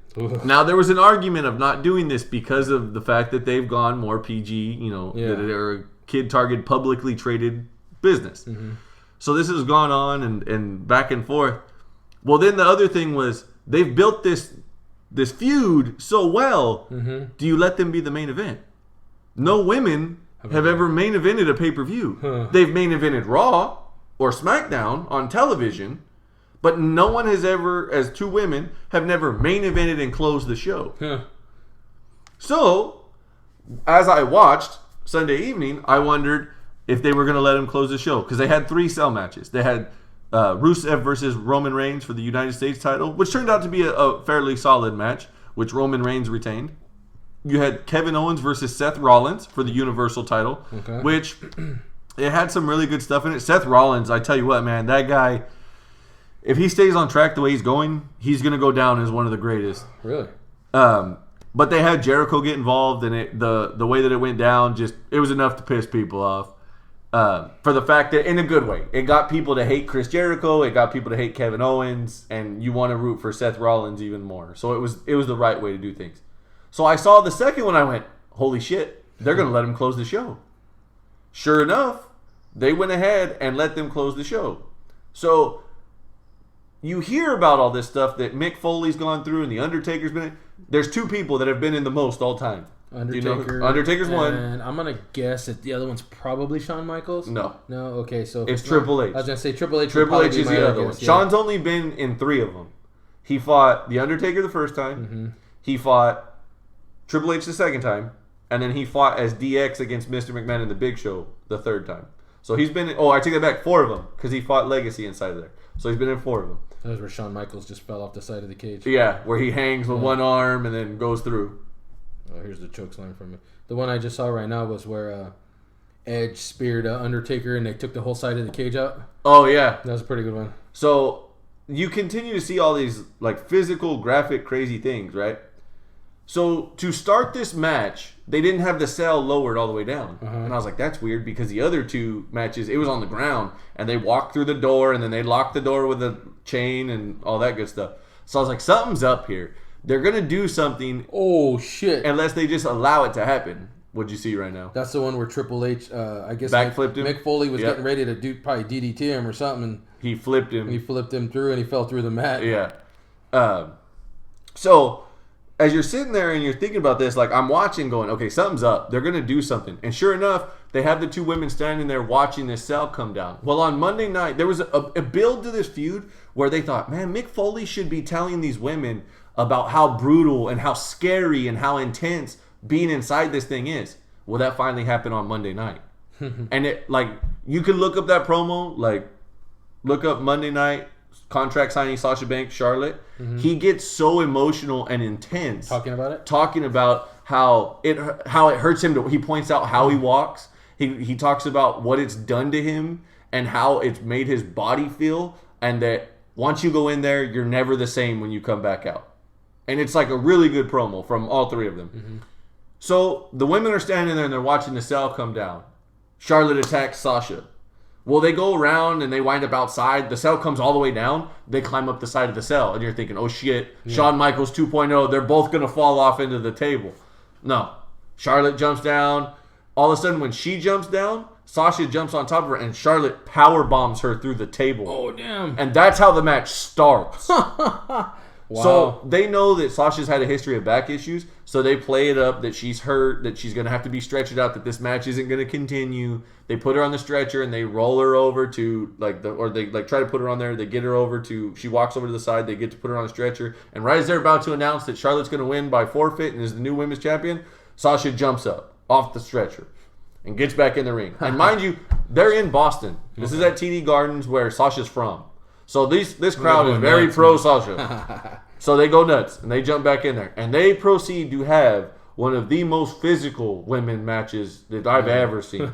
Now, there was an argument of not doing this because of the fact that they've gone more PG, that they're a kid-target, publicly traded business. Mm-hmm. So this has gone on and back and forth. Well, then the other thing was they've built this feud so well. Mm-hmm. Do you let them be the main event? No women have ever main evented a pay-per-view. Huh. They've main evented Raw or SmackDown on television. But no one has ever, as two women, have never main evented and closed the show. Yeah. So, as I watched Sunday evening, I wondered if they were going to let him close the show. Because they had 3 cell matches. They had Rusev versus Roman Reigns for the United States title, which turned out to be a fairly solid match, which Roman Reigns retained. You had Kevin Owens versus Seth Rollins for the Universal title, which it had some really good stuff in it. Seth Rollins, I tell you what, man, that guy... If he stays on track the way he's going, he's going to go down as one of the greatest. Really? But they had Jericho get involved, and the way that it went down, it was enough to piss people off. For the fact that, in a good way, it got people to hate Chris Jericho, it got people to hate Kevin Owens, and you want to root for Seth Rollins even more. So it was the right way to do things. So I saw the second one, I went, holy shit, they're going to let him close the show. Sure enough, they went ahead and let them close the show. So you hear about all this stuff that Mick Foley's gone through and the Undertaker's been in. There's two people that have been in the most all time. Undertaker. Undertaker's one. And I'm going to guess that the other one's probably Shawn Michaels? No. No? Okay, so... It's Triple H. I was going to say Triple H. Triple H is the other one. Yeah. Shawn's only been in 3 of them. He fought the Undertaker the first time. Mm-hmm. He fought Triple H the second time. And then he fought as DX against Mr. McMahon in the Big Show the third time. So he's been... I take that back. 4 of them. Because he fought Legacy inside of there. So he's been in 4 of them. That was where Shawn Michaels just fell off the side of the cage. Yeah, where he hangs with one arm and then goes through. Oh, here's the chokeslam from it. The one I just saw right now was where Edge speared Undertaker and they took the whole side of the cage out. Oh, yeah. That was a pretty good one. So you continue to see all these like physical, graphic, crazy things, right? So to start this match, they didn't have the cell lowered all the way down. Uh-huh. And I was like, that's weird because the other 2 matches, it was on the ground and they walked through the door and then they locked the door with a chain and all that good stuff. So I was like, something's up here. They're going to do something. Oh, shit. Unless they just allow it to happen. What'd you see right now? That's the one where Triple H, I guess, backflipped him. Mick Foley was getting ready to probably DDT him or something. And he flipped him. And he flipped him through and he fell through the mat. Yeah. So as you're sitting there and you're thinking about this, like I'm watching going, okay, something's up. They're going to do something. And sure enough, they have the 2 women standing there watching this cell come down. Well, on Monday night, there was a build to this feud where they thought, man, Mick Foley should be telling these women about how brutal and how scary and how intense being inside this thing is. Well, that finally happened on Monday night. And it, like, you can look up that promo, like, look up Monday night contract signing Sasha Banks, Charlotte. Mm-hmm. He gets so emotional and intense. Talking about it? Talking about how it hurts him. He points out how he walks. He talks about what it's done to him and how it's made his body feel. And that once you go in there, you're never the same when you come back out. And it's like a really good promo from all 3 of them. Mm-hmm. So the women are standing there and they're watching the cell come down. Charlotte attacks Sasha. Well, they go around and they wind up outside. The cell comes all the way down. They climb up the side of the cell. And you're thinking, oh shit, Shawn Michaels 2.0. They're both going to fall off into the table. No. Charlotte jumps down. All of a sudden, when she jumps down, Sasha jumps on top of her and Charlotte power bombs her through the table. Oh, damn. And that's how the match starts. Wow. So they know that Sasha's had a history of back issues, so they play it up that she's hurt, that she's going to have to be stretched out, that this match isn't going to continue. They put her on the stretcher and they roll her over to they try to put her on there. They get her over to, she walks over to the side. They get to put her on a stretcher, and right as they're about to announce that Charlotte's going to win by forfeit and is the new women's champion, Sasha jumps up off the stretcher and gets back in the ring. And mind you, they're in Boston. This is at TD Gardens where Sasha's from. So this crowd is very pro Sasha. So they go nuts and they jump back in there. And they proceed to have one of the most physical women matches that I've ever seen.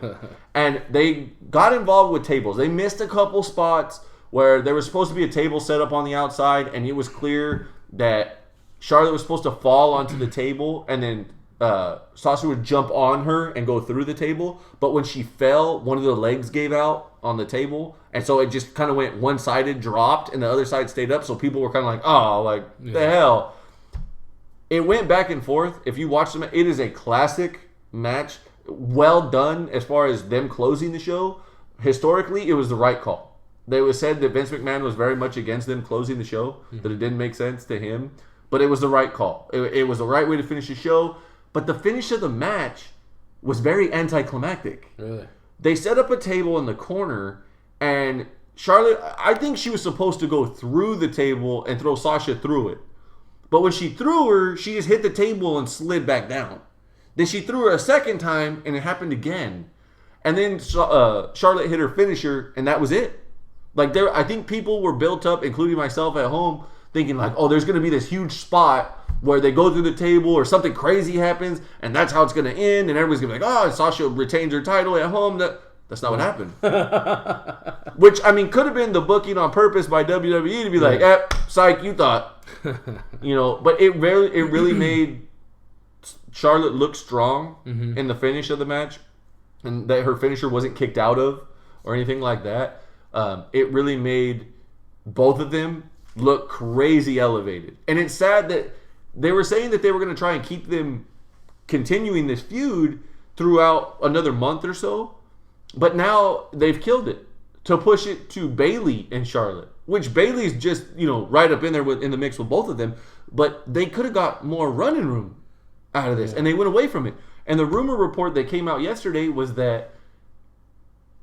And they got involved with tables. They missed a couple spots where there was supposed to be a table set up on the outside, and it was clear that Charlotte was supposed to fall onto the table, and then Sasha would jump on her and go through the table. But when she fell, one of the legs gave out on the table, and so it just kind of went one-sided, dropped, and the other side stayed up. So people were kind of like, oh, like, the hell. It went back and forth. If you watch them, it is a classic match. Well done as far as them closing the show. Historically, it was the right call. They was said that Vince McMahon was very much against them closing the show, that it didn't make sense to him. But it was the right call. It was the right way to finish the show. But the finish of the match was very anticlimactic. Really? They set up a table in the corner, and Charlotte, I think she was supposed to go through the table and throw Sasha through it. But when she threw her, she just hit the table and slid back down. Then she threw her a second time, and it happened again. And then Charlotte hit her finisher, and that was it. Like, I think people were built up, including myself at home, thinking like, oh, there's going to be this huge spot where they go through the table or something crazy happens, and that's how it's going to end, and everybody's going to be like, oh, Sasha retains her title at home. That's not what happened. Which, I mean, could have been the booking on purpose by WWE to be like, psych, you thought. But it really made Charlotte looked strong in the finish of the match, and that her finisher wasn't kicked out of or anything like that. It really made both of them look crazy elevated. And it's sad that they were saying that they were going to try and keep them continuing this feud throughout another month or so, but now they've killed it to push it to Bayley and Charlotte, which Bayley's just, right up in there in the mix with both of them, but they could have got more running room out of this, and they went away from it. And the rumor report that came out yesterday was that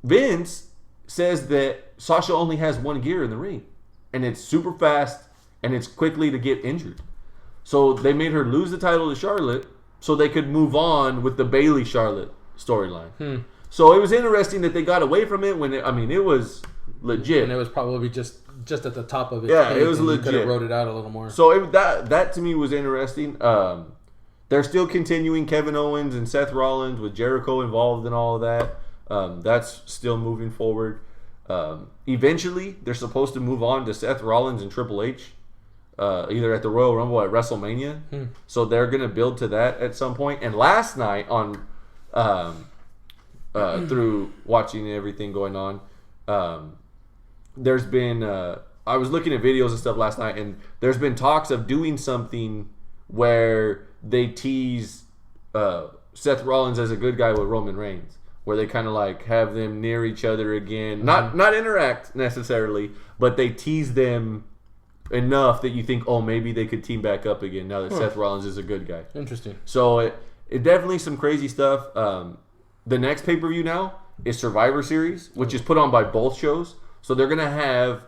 Vince says that Sasha only has one gear in the ring, and it's super fast, and it's quickly to get injured. So they made her lose the title to Charlotte so they could move on with the Bayley-Charlotte storyline. So it was interesting that they got away from it when it was legit. And it was probably just at the top of it. Yeah, it was legit. You could have wrote it out a little more. So that to me was interesting. They're still continuing Kevin Owens and Seth Rollins with Jericho involved in all of that. That's still moving forward. Eventually, they're supposed to move on to Seth Rollins and Triple H, either at the Royal Rumble or at WrestleMania. So they're going to build to that at some point. And last night on through watching everything going on, there's been I was looking at videos and stuff last night, and there's been talks of doing something where they tease Seth Rollins as a good guy with Roman Reigns, where they kind of like have them near each other again, not interact necessarily, but they tease them enough that you think, oh, maybe they could team back up again now that Seth Rollins is a good guy. Interesting. So it definitely some crazy stuff. The next pay-per-view now is Survivor Series, which is put on by both shows. So they're going to have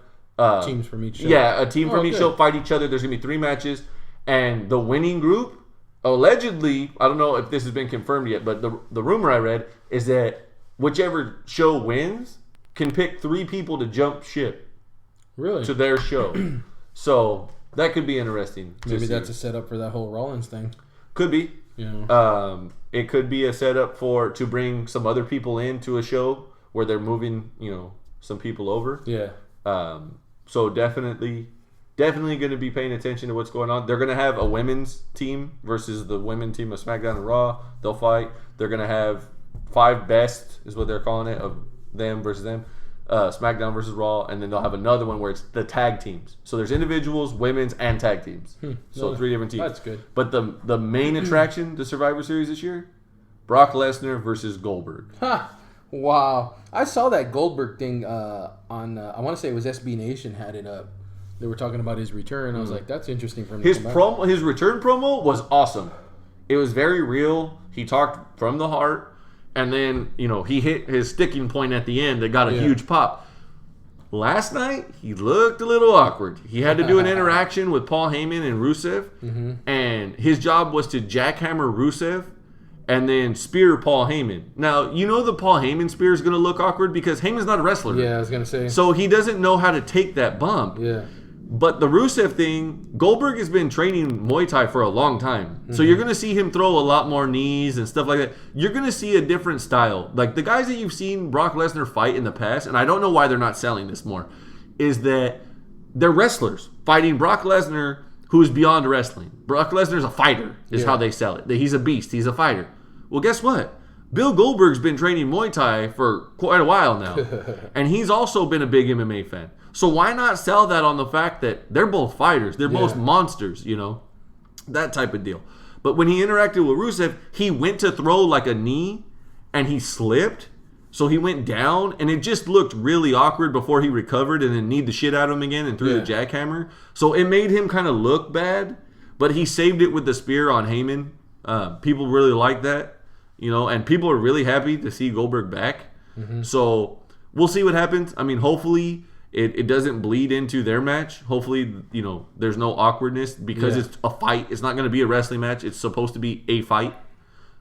teams from each show. Yeah, a team from each show fight each other. There's going to be 3 matches. And the winning group, allegedly, I don't know if this has been confirmed yet, but the rumor I read is that whichever show wins can pick 3 people to jump ship to their show. So that could be interesting. Maybe that's a setup for that whole Rollins thing. Could be. Yeah. It could be a setup to bring some other people into a show where they're moving, some people over. Yeah. So definitely going to be paying attention to what's going on. They're going to have a women's team versus the women team of SmackDown and Raw. They'll fight. They're going to have 5 best, is what they're calling it, of them versus them. SmackDown versus Raw, and then they'll have another one where it's the tag teams. So there's individuals, women's, and tag teams. So 3 different teams. That's good. But the main attraction to Survivor Series this year, Brock Lesnar versus Goldberg. Ha! Wow. I saw that Goldberg thing on, I want to say it was SB Nation had it up. They were talking about his return. I was like, that's interesting for him to come back. His return promo was awesome. It was very real. He talked from the heart. And then, he hit his sticking point at the end that got a huge pop. Last night, he looked a little awkward. He had to do an interaction with Paul Heyman and Rusev. And his job was to jackhammer Rusev and then spear Paul Heyman. Now, the Paul Heyman spear is going to look awkward because Heyman's not a wrestler. Yeah, I was going to say. So he doesn't know how to take that bump. Yeah. But the Rusev thing, Goldberg has been training Muay Thai for a long time. So you're going to see him throw a lot more knees and stuff like that. You're going to see a different style. Like the guys that you've seen Brock Lesnar fight in the past, and I don't know why they're not selling this more, is that they're wrestlers fighting Brock Lesnar, who is beyond wrestling. Brock Lesnar's a fighter, is how they sell it. That he's a beast. He's a fighter. Well, guess what? Bill Goldberg's been training Muay Thai for quite a while now. And he's also been a big MMA fan. So why not sell that on the fact that they're both fighters? They're both monsters, that type of deal. But when he interacted with Rusev, he went to throw like a knee and he slipped. So he went down and it just looked really awkward before he recovered and then kneed the shit out of him again and threw the jackhammer. So it made him kind of look bad, but he saved it with the spear on Heyman. People really like that, and people are really happy to see Goldberg back. So we'll see what happens. I mean, hopefully it doesn't bleed into their match. Hopefully, there's no awkwardness because it's a fight. It's not going to be a wrestling match. It's supposed to be a fight.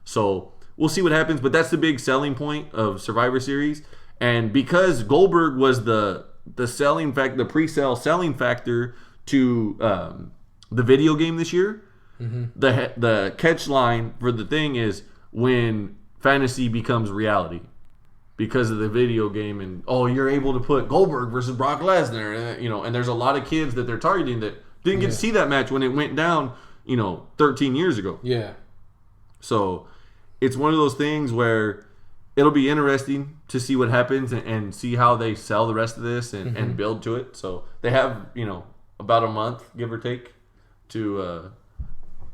So we'll see what happens. But that's the big selling point of Survivor Series. And because Goldberg was the selling fact, the pre-sale selling factor to the video game this year, the catch line for the thing is when fantasy becomes reality. Because of the video game, and you're able to put Goldberg versus Brock Lesnar, and there's a lot of kids that they're targeting that didn't get to see that match when it went down, 13 years ago. Yeah. So it's one of those things where it'll be interesting to see what happens and see how they sell the rest of this and build to it. So they have, about a month, give or take, to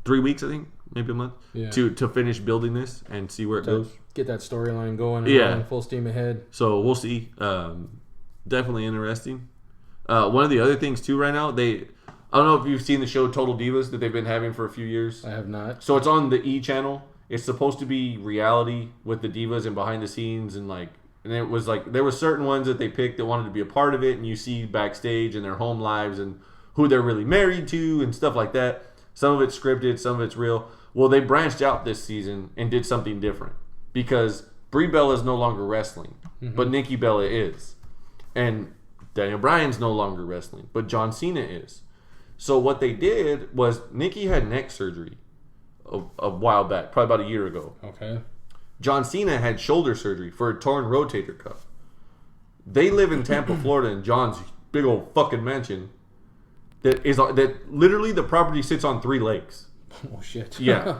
3 weeks, I think, maybe a month, to finish building this and see where it goes. Get that storyline going and full steam ahead. So we'll see. Definitely interesting. One of the other things, too, right now, I don't know if you've seen the show Total Divas that they've been having for a few years. I have not. So it's on the E! Channel. It's supposed to be reality with the divas and behind the scenes and it was like there were certain ones that they picked that wanted to be a part of it, and you see backstage and their home lives and who they're really married to and stuff like that. Some of it's scripted, some of it's real. Well, they branched out this season and did something different because Brie Bella is no longer wrestling, but Nikki Bella is, and Daniel Bryan's no longer wrestling, but John Cena is. So what they did was Nikki had neck surgery a while back, probably about a year ago. Okay. John Cena had shoulder surgery for a torn rotator cuff. They live in Tampa, Florida, in John's big old fucking mansion. That literally the property sits on 3 lakes. Oh shit. Yeah.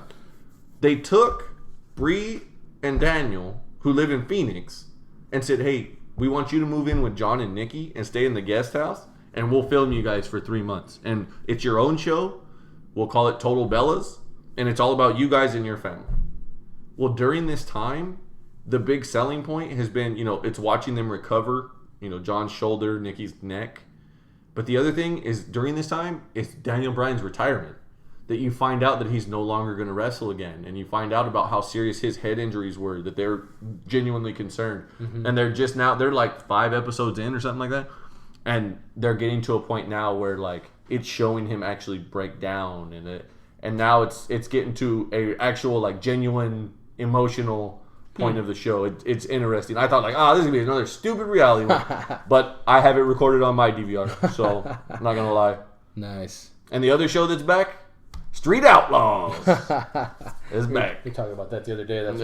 They took Bree and Daniel, who live in Phoenix, and said, "Hey, we want you to move in with John and Nikki and stay in the guest house, and we'll film you guys for 3 months. And it's your own show. We'll call it Total Bellas, and it's all about you guys and your family." Well, during this time, the big selling point has been, it's watching them recover, John's shoulder, Nikki's neck. But the other thing is, during this time, it's Daniel Bryan's retirement. That you find out that he's no longer going to wrestle again. And you find out about how serious his head injuries were, that they're genuinely concerned. And they're like 5 episodes in or something like that. And they're getting to a point now where, like, it's showing him actually break down. And now it's getting to a actual, like, genuine emotional point of the show. It's interesting. I thought, like, this is going to be another stupid reality one. But I have it recorded on my DVR, so I'm not going to lie. Nice. And the other show that's back, Street Outlaws, is back. We talked about that the other day. That's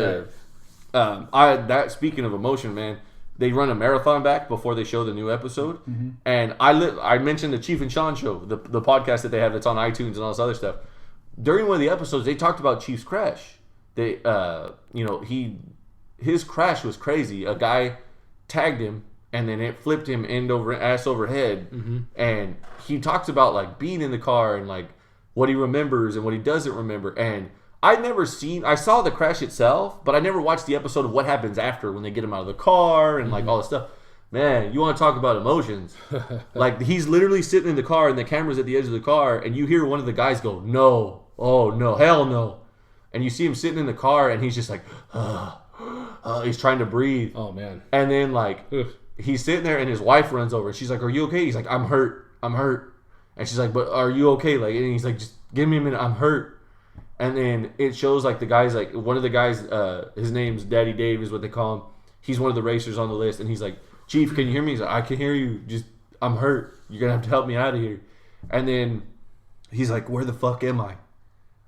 right. Speaking of emotion, man, they run a marathon back before they show the new episode. And I mentioned the Chief and Sean show, the podcast that they have that's on iTunes and all this other stuff. During one of the episodes, they talked about Chief's crash. His crash was crazy. A guy tagged him, and then it flipped him ass over head. And he talks about, like, being in the car and, like, what he remembers and what he doesn't remember. And I saw the crash itself, but I never watched the episode of what happens after when they get him out of the car and like all this stuff. Man, you want to talk about emotions. Like, he's literally sitting in the car and the camera's at the edge of the car, and you hear one of the guys go, "No, oh no, hell no." And you see him sitting in the car and he's just like, he's trying to breathe. Oh man. And then, like, he's sitting there and his wife runs over and she's like, "Are you okay?" He's like, I'm hurt. And she's like, "But are you okay?" Like, and he's like, "Just give me a minute, I'm hurt." And then it shows, like, the guys, like, one of the guys, his name's Daddy Dave is what they call him. He's one of the racers on the list. And he's like, "Chief, can you hear me?" He's like, "I can hear you. Just, I'm hurt. You're going to have to help me out of here." And then he's like, "Where the fuck am I?"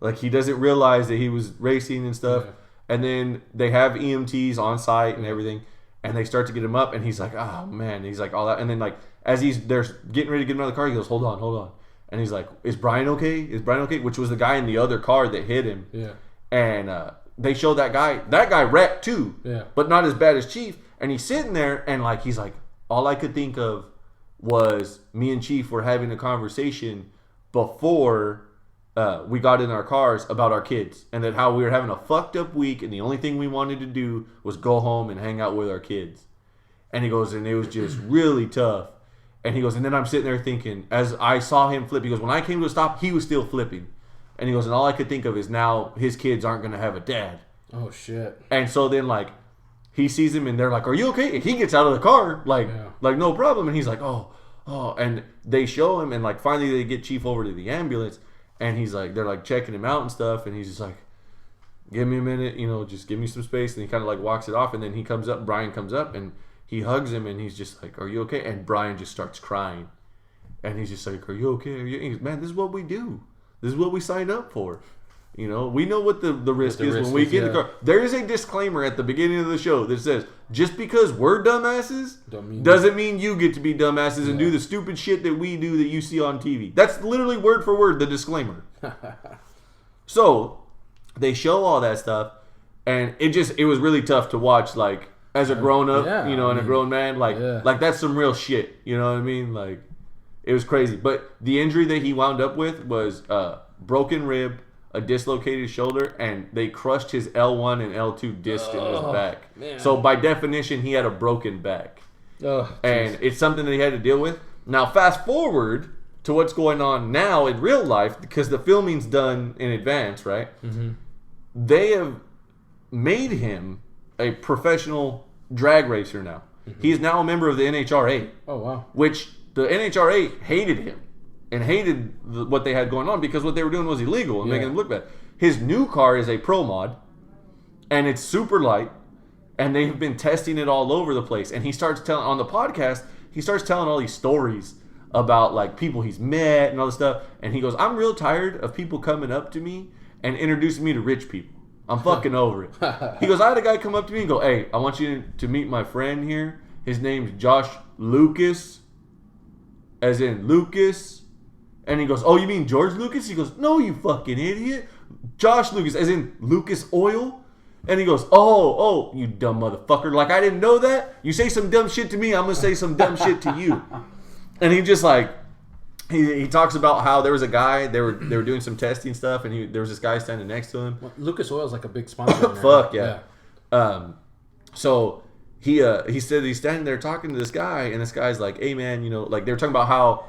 Like, he doesn't realize that he was racing and stuff. Yeah. And then they have EMTs on site and everything. And they start to get him up. And he's like, "Oh, man." He's like, all that. And then, like, as they're getting ready to get him out of the car, he goes, hold on. And he's like, "Is Brian okay? Is Brian okay?" Which was the guy in the other car that hit him. Yeah. And they showed that guy. That guy wrecked too. Yeah. But not as bad as Chief. And he's sitting there and, like, he's like, all I could think of was me and Chief were having a conversation before we got in our cars about our kids. And that how we were having a fucked up week and the only thing we wanted to do was go home and hang out with our kids. And he goes, and it was just really tough. And he goes, and then I'm sitting there thinking, as I saw him flip, he goes, when I came to a stop, he was still flipping. And he goes, and all I could think of is now his kids aren't going to have a dad. Oh, shit. And so then, like, he sees him and they're like, "Are you okay?" And he gets out of the car, like no problem. And he's like, oh. And they show him, and, like, finally they get Chief over to the ambulance. And he's like, they're, like, checking him out and stuff. And he's just like, "Give me a minute, just give me some space." And he kind of, like, walks it off. And then he comes up, Brian comes up, and he hugs him, and he's just like, "Are you okay?" And Brian just starts crying. And he's just like, "Are you okay? Are you?" And he goes, "Man, this is what we do. This is what we signed up for. We know what the risk is when we get in the car." There is a disclaimer at the beginning of the show that says, just because we're dumbasses doesn't mean you get to be dumbasses and do the stupid shit that we do that you see on TV. That's literally word for word the disclaimer. So, they show all that stuff, and it was really tough to watch, like, as a grown up, and a grown man, like that's some real shit, you know what I mean? Like, it was crazy. But the injury that he wound up with was broken rib, a dislocated shoulder, and they crushed his L1 and L2 disc in his back. Man. So by definition, he had a broken back. And it's something that he had to deal with. Now, fast forward to what's going on now in real life, because the filming's done in advance, right? Mm-hmm. They have made him a professional drag racer now. Mm-hmm. He is now a member of the NHRA. Oh, wow. Which the NHRA hated him and hated what they had going on because what they were doing was illegal and making him look bad. His new car is a Pro Mod, and it's super light, and they've been testing it all over the place. And he starts telling, on the podcast, he starts telling all these stories about, like, people he's met and all this stuff. And he goes, I'm real tired of people coming up to me and introducing me to rich people. I'm fucking over it. He goes, I had a guy come up to me and go, hey, I want you to meet my friend here. His name's Josh Lucas, as in Lucas. And he goes, oh, you mean George Lucas? He goes, no, you fucking idiot. Josh Lucas, as in Lucas Oil. And he goes, oh, you dumb motherfucker. Like, I didn't know that. You say some dumb shit to me, I'm going to say some dumb shit to you. And he just, like, he talks about how there was a guy, they were doing some testing stuff, and there was this guy standing next to him. Well, Lucas Oil is like a big sponsor. Fuck, yeah. So he said he's standing there talking to this guy, and this guy's like, hey, man, like, they were talking about how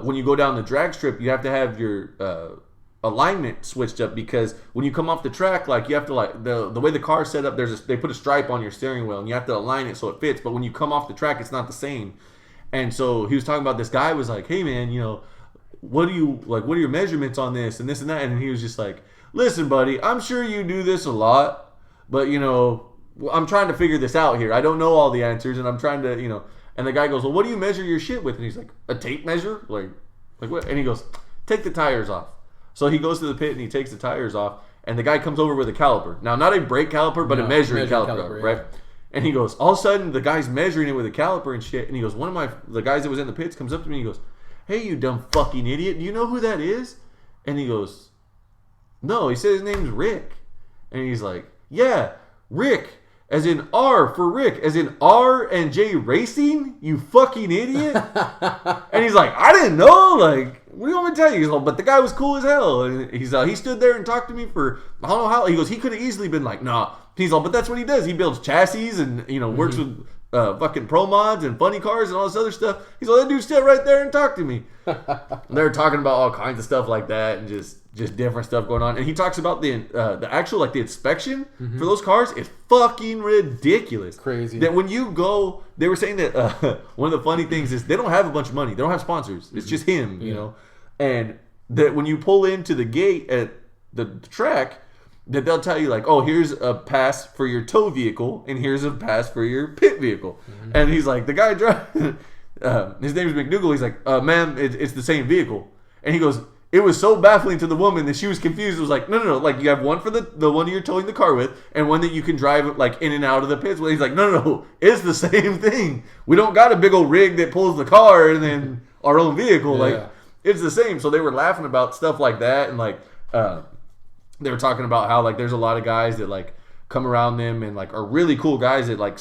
when you go down the drag strip, you have to have your alignment switched up, because when you come off the track, like, you have to, like, the way the car's set up, they put a stripe on your steering wheel, and you have to align it so it fits, but when you come off the track, it's not the same. And so he was talking about, this guy was like, hey, man, what are your measurements on this and this and that? And he was just like, listen, buddy, I'm sure you do this a lot, but, I'm trying to figure this out here. I don't know all the answers, and I'm trying to, And the guy goes, well, what do you measure your shit with? And he's like, a tape measure? Like what? And he goes, take the tires off. So he goes to the pit and he takes the tires off, and the guy comes over with a caliper. Now, not a brake caliper, but a measuring caliper, right? And he goes, all of a sudden, the guy's measuring it with a caliper and shit. And he goes, the guys that was in the pits comes up to me and he goes, hey, you dumb fucking idiot. Do you know who that is? And he goes, no. He said his name's Rick. And he's like, yeah, Rick. As in R for Rick. As in R and J Racing? You fucking idiot. And he's like, I didn't know. Like, what do you want me to tell you? He's like, but the guy was cool as hell. And he stood there and talked to me for, I don't know how. He goes, he could have easily been like, nah. He's like, but that's what he does. He builds chassis and, works with fucking Pro Mods and funny cars and all this other stuff. He's like, that dude stood right there and talked to me. They're talking about all kinds of stuff like that and just different stuff going on. And he talks about the actual, like, the inspection for those cars is fucking ridiculous. Crazy. That when you go, they were saying that one of the funny things is they don't have a bunch of money. They don't have sponsors. It's just him, you know. And that when you pull into the gate at the track, that they'll tell you, like, oh, here's a pass for your tow vehicle and here's a pass for your pit vehicle. And he's like, the guy driving, his name is McDougal. He's like, ma'am, it's the same vehicle. And he goes, it was so baffling to the woman that she was confused. It was like, no. Like, you have one for the one you're towing the car with and one that you can drive, like, in and out of the pits. Well, he's like, no. It's the same thing. We don't got a big old rig that pulls the car and then our own vehicle. Yeah. Like, it's the same. So they were laughing about stuff like that. And, like, they were talking about how, like, there's a lot of guys that, like, come around them and, like, are really cool guys that, like,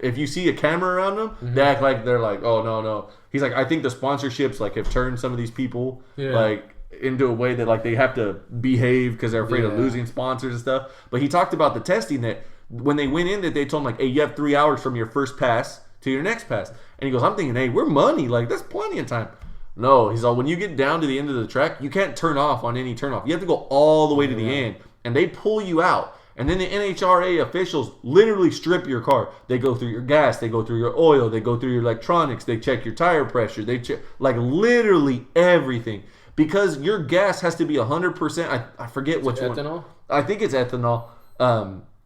if you see a camera around them, they act like they're like, oh, no. He's like, I think the sponsorships, like, have turned some of these people, like, into a way that, like, they have to behave because they're afraid of losing sponsors and stuff. But he talked about the testing that when they went in, that they told him, like, hey, you have 3 hours from your first pass to your next pass. And he goes, I'm thinking, hey, we're money. Like, that's plenty of time. No, he's like, when you get down to the end of the track, you can't turn off on any turnoff. You have to go all the way to the end, and they pull you out. And then the NHRA officials literally strip your car. They go through your gas, they go through your oil, they go through your electronics, they check your tire pressure, they check, like, literally everything. Because your gas has to be 100%, I forget which one. Ethanol? I think it's ethanol.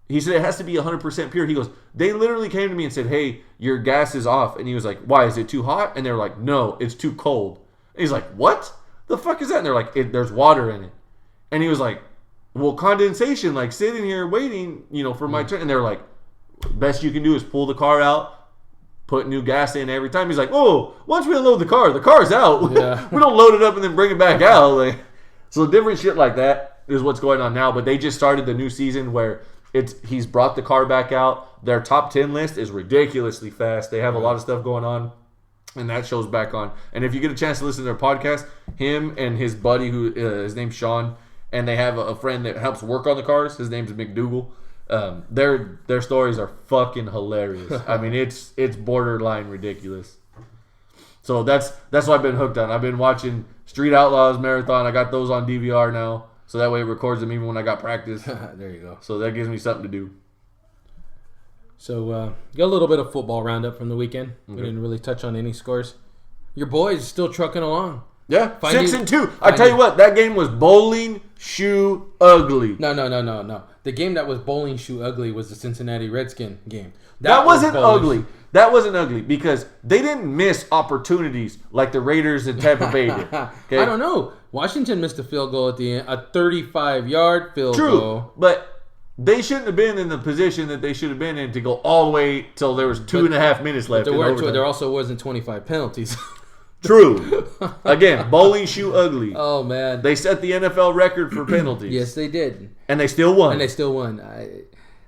He said it has to be 100% pure. He goes, they literally came to me and said, hey, your gas is off. And he was like, why? Is it too hot? And they were like, no, it's too cold. And he's like, what? The fuck is that? And they're like, there's water in it. And he was like, well, condensation, like, sitting here waiting, for my turn. And they're like, best you can do is pull the car out, put new gas in every time. He's like, oh, once we unload the car's out. Yeah. We don't load it up and then bring it back out. Like, so different shit like that. is what's going on now. But they just started the new season where he's brought the car back out. Their top 10 list is ridiculously fast. They have a lot of stuff going on, and that show's back on. And if you get a chance to listen to their podcast, him and his buddy, who his name's Sean, and they have a friend that helps work on the cars. His name's McDougal. Their stories are fucking hilarious. I mean, it's borderline ridiculous. So that's what I've been hooked on. I've been watching Street Outlaws Marathon. I got those on DVR now, so that way it records them even when I got practice. There you go. So that gives me something to do. So got a little bit of football roundup from the weekend. We didn't really touch on any scores. Your boys still trucking along. Yeah, 6-2. I tell you what, that game was bowling shoe ugly. No. The game that was bowling shoe ugly was the Cincinnati Redskin game. That wasn't ugly. That wasn't ugly because they didn't miss opportunities like the Raiders and Tampa Bay did. Okay? I don't know. Washington missed a field goal at the end, a 35-yard field goal. True, but they shouldn't have been in the position that they should have been in to go all the way till there was 2.5 minutes left. There also wasn't 25 penalties. True. Again, bowling shoe ugly. Oh, man. They set the NFL record for penalties. Yes, they did. And they still won.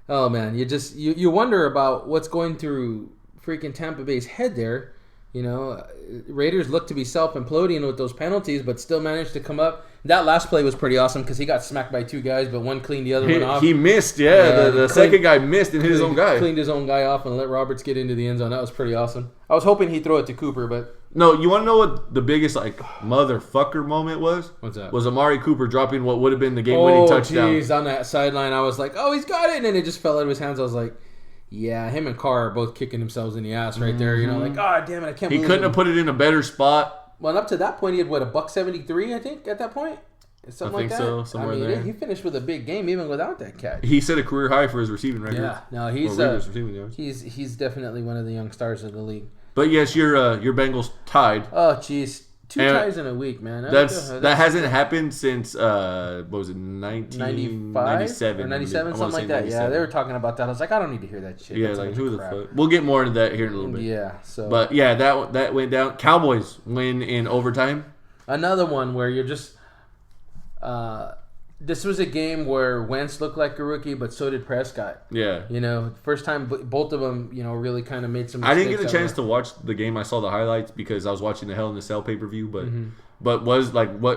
Oh, man. You wonder about what's going through freaking Tampa Bay's head there. You know, Raiders look to be self-imploding with those penalties, but still managed to come up. That last play was pretty awesome because he got smacked by two guys, but one cleaned the other one off. He missed, the second guy missed and hit his own guy. Cleaned his own guy off and let Roberts get into the end zone. That was pretty awesome. I was hoping he'd throw it to Cooper, but... No, you want to know what the biggest, motherfucker moment was? What's that? Was Amari Cooper dropping what would have been the game-winning touchdown. Oh, jeez, on that sideline, I was like, oh, he's got it, and then it just fell out of his hands. I was like... Yeah, him and Carr are both kicking themselves in the ass right there. You know, like, oh, damn it, I can't believe he couldn't have put it in a better spot. Well, up to that point, he had, $173, I think, at that point? Something like that? I think so, somewhere there. He finished with a big game even without that catch. He set a career high for his receiving record. Yeah, no, he's definitely one of the young stars of the league. But yes, your Bengals tied. Oh, jeez. Two ties in a week, man. That hasn't happened since what was it, 1997 or 97, something like that. 97. Yeah, they were talking about that. I was like, I don't need to hear that shit. Yeah, like who the fuck? We'll get more into that here in a little bit. Yeah. So, but yeah, that went down. Cowboys win in overtime. Another one where you're just. This was a game where Wentz looked like a rookie, but so did Prescott. Yeah. You know, first time both of them, really kind of made some mistakes. I didn't get a chance to watch the game. I saw the highlights because I was watching the Hell in the Cell pay-per-view. But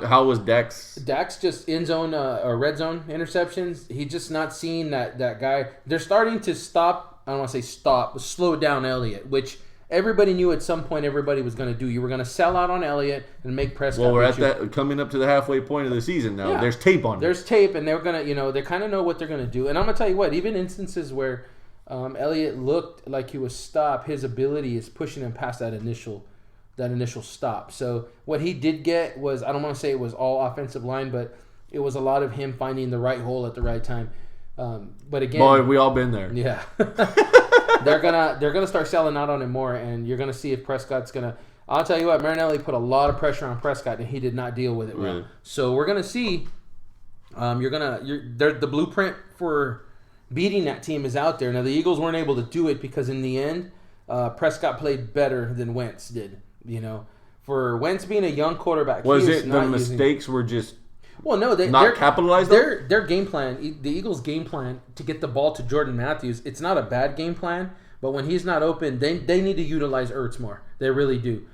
how was Dak's? Dak's just end zone or red zone interceptions. He just not seeing that guy. They're starting to stop. I don't want to say stop, but slow down Elliott, which everybody knew at some point everybody was going to do. You were going to sell out on Elliott and make Prescott. Well, we're at that coming up to the halfway point of the season now. Yeah. There's tape on it. There's tape, and they're going to, they kind of know what they're going to do. And I'm going to tell you what, even instances where Elliott looked like he was stopped, his ability is pushing him past that initial stop. So what he did get was, I don't want to say it was all offensive line, but it was a lot of him finding the right hole at the right time. But again, boy, we all been there. Yeah. They're gonna start selling out on him more, and you're gonna see if Prescott's gonna. I'll tell you what, Marinelli put a lot of pressure on Prescott, and he did not deal with it well. Really? So we're gonna see. The blueprint for beating that team is out there. Now the Eagles weren't able to do it because in the end, Prescott played better than Wentz did. For Wentz being a young quarterback, was it the mistakes were just. Well, no, they're capitalized. Their game plan, the Eagles' game plan to get the ball to Jordan Matthews, it's not a bad game plan. But when he's not open, they need to utilize Ertz more. They really do.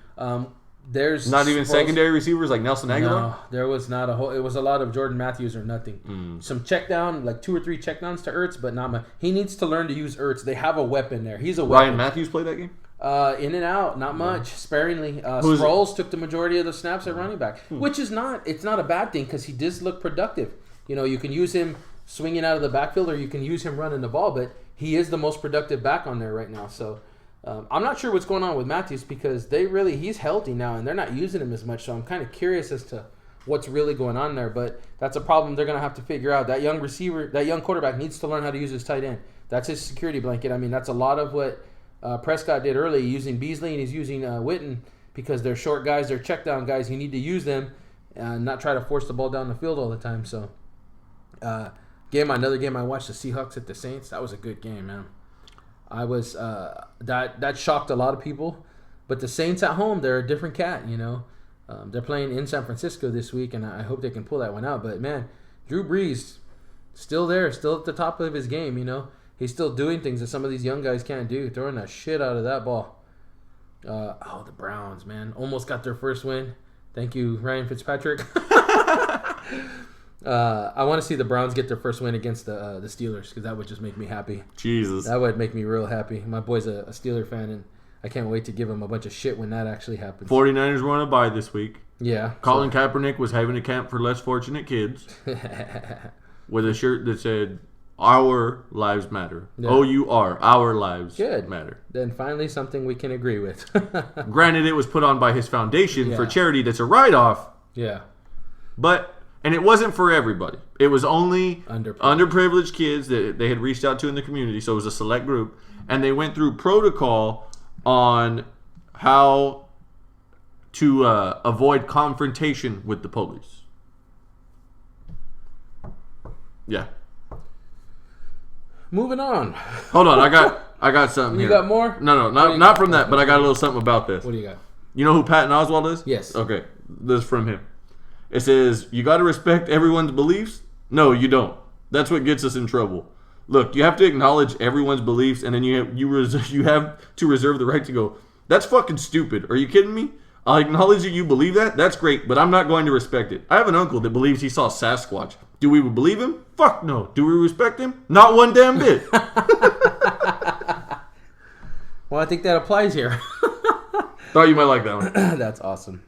There's not even secondary receivers like Nelson Aguilar. No, there was not a whole. It was a lot of Jordan Matthews or nothing. Some check down, like 2 or 3 check downs to Ertz, but not much. He needs to learn to use Ertz. They have a weapon there. He's a weapon. Ryan Matthews played that game. In and out, not much, sparingly. Sproles took the majority of the snaps at running back, which is it's not a bad thing because he does look productive. You can use him swinging out of the backfield or you can use him running the ball, but he is the most productive back on there right now. So I'm not sure what's going on with Matthews because he's healthy now and they're not using him as much. So I'm kind of curious as to what's really going on there, but that's a problem they're going to have to figure out. That young receiver, that young quarterback needs to learn how to use his tight end. That's his security blanket. I mean, that's a lot of what Prescott did early, using Beasley and he's using Witten because they're short guys, they're check down guys. You need to use them and not try to force the ball down the field all the time. So, another game I watched, the Seahawks at the Saints. That was a good game, man. I was that shocked a lot of people, but the Saints at home, they're a different cat. They're playing in San Francisco this week, and I hope they can pull that one out. But man, Drew Brees, still there, still at the top of his game, you know. He's still doing things that some of these young guys can't do, throwing the shit out of that ball. The Browns, man. Almost got their first win. Thank you, Ryan Fitzpatrick. I want to see the Browns get their first win against the Steelers, because that would just make me happy. Jesus. That would make me real happy. My boy's a Steeler fan, and I can't wait to give him a bunch of shit when that actually happens. 49ers were on a bye this week. Yeah. Colin Kaepernick was having a camp for less fortunate kids with a shirt that said, "Our lives matter." Yeah. O-U-R, our lives matter. Then finally something we can agree with. Granted, it was put on by his foundation for charity that's a write-off. Yeah. And it wasn't for everybody. It was only underprivileged kids that they had reached out to in the community, so it was a select group. And they went through protocol on how to avoid confrontation with the police. Yeah. Moving on. Hold on, I got something here. You got more? No, not from that, but I got a little something about this. What do you got? You know who Patton Oswalt is? Yes. Okay, this is from him. It says, "You got to respect everyone's beliefs." No, you don't. That's what gets us in trouble. Look, you have to acknowledge everyone's beliefs, and then you have to reserve the right to go, "That's fucking stupid. Are you kidding me? I'll acknowledge that you believe that. That's great, but I'm not going to respect it." I have an uncle that believes he saw Sasquatch. Do we believe him? Fuck no. Do we respect him? Not one damn bit. Well, I think that applies here. Thought you might like that one. That's awesome.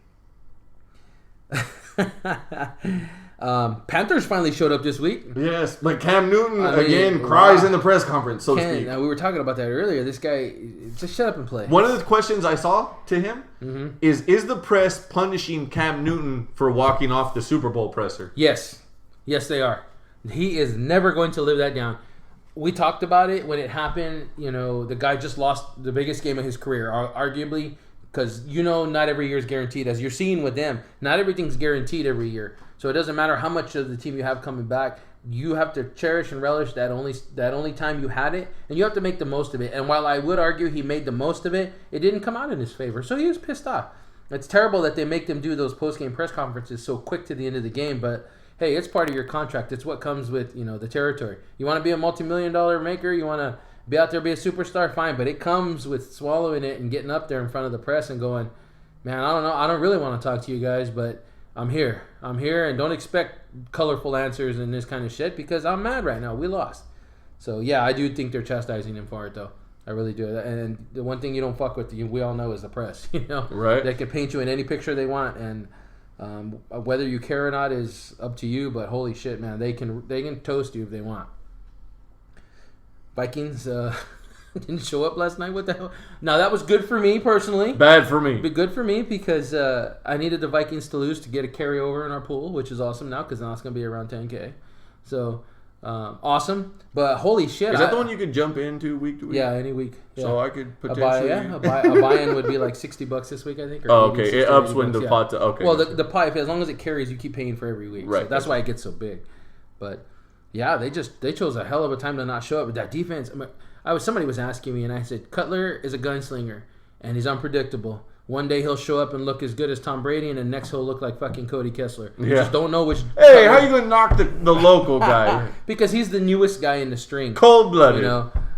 Panthers finally showed up this week. Yes, but Cam Newton again cries in the press conference, so to speak. We were talking about that earlier. This guy, just shut up and play. One of the questions I saw to him is the press punishing Cam Newton for walking off the Super Bowl presser? Yes, they are. He is never going to live that down. We talked about it when it happened. You know, the guy just lost the biggest game of his career, arguably. Because, not every year is guaranteed. As you're seeing with them, not everything's guaranteed every year. So it doesn't matter how much of the team you have coming back. You have to cherish and relish that only time you had it. And you have to make the most of it. And while I would argue he made the most of it, it didn't come out in his favor. So he was pissed off. It's terrible that they make them do those post-game press conferences so quick to the end of the game. But, hey, it's part of your contract. It's what comes with, the territory. You want to be a multi-million-dollar maker? You want to be out there, be a superstar, fine, but it comes with swallowing it and getting up there in front of the press and going, "Man, I don't know, I don't really want to talk to you guys, but I'm here, and don't expect colorful answers and this kind of shit because I'm mad right now. We lost." So yeah, I do think they're chastising him for it though. I really do. And the one thing you don't fuck with, we all know, is the press. Right? They can paint you in any picture they want, and whether you care or not is up to you. But holy shit, man, they can toast you if they want. Vikings didn't show up last night. What the hell? Now, that was good for me personally. Bad for me. But good for me because I needed the Vikings to lose to get a carryover in our pool, which is awesome now because now it's going to be around 10K. So, awesome. But holy shit. Is that the one you could jump into week to week? Yeah, any week. Yeah. So I could potentially... A buy-in would be like $60 this week, I think. Or okay. It ups when the pot... Okay. Well, the pie, as long as it carries, you keep paying for every week. Right. So that's why it gets so big. But... yeah, they chose a hell of a time to not show up. But that defense, somebody was asking me, and I said, Cutler is a gunslinger, and he's unpredictable. One day he'll show up and look as good as Tom Brady, and then next he'll look like fucking Cody Kessler. You just don't know which. Hey, how you gonna knock the local guy? Because he's the newest guy in the string. Cold-blooded.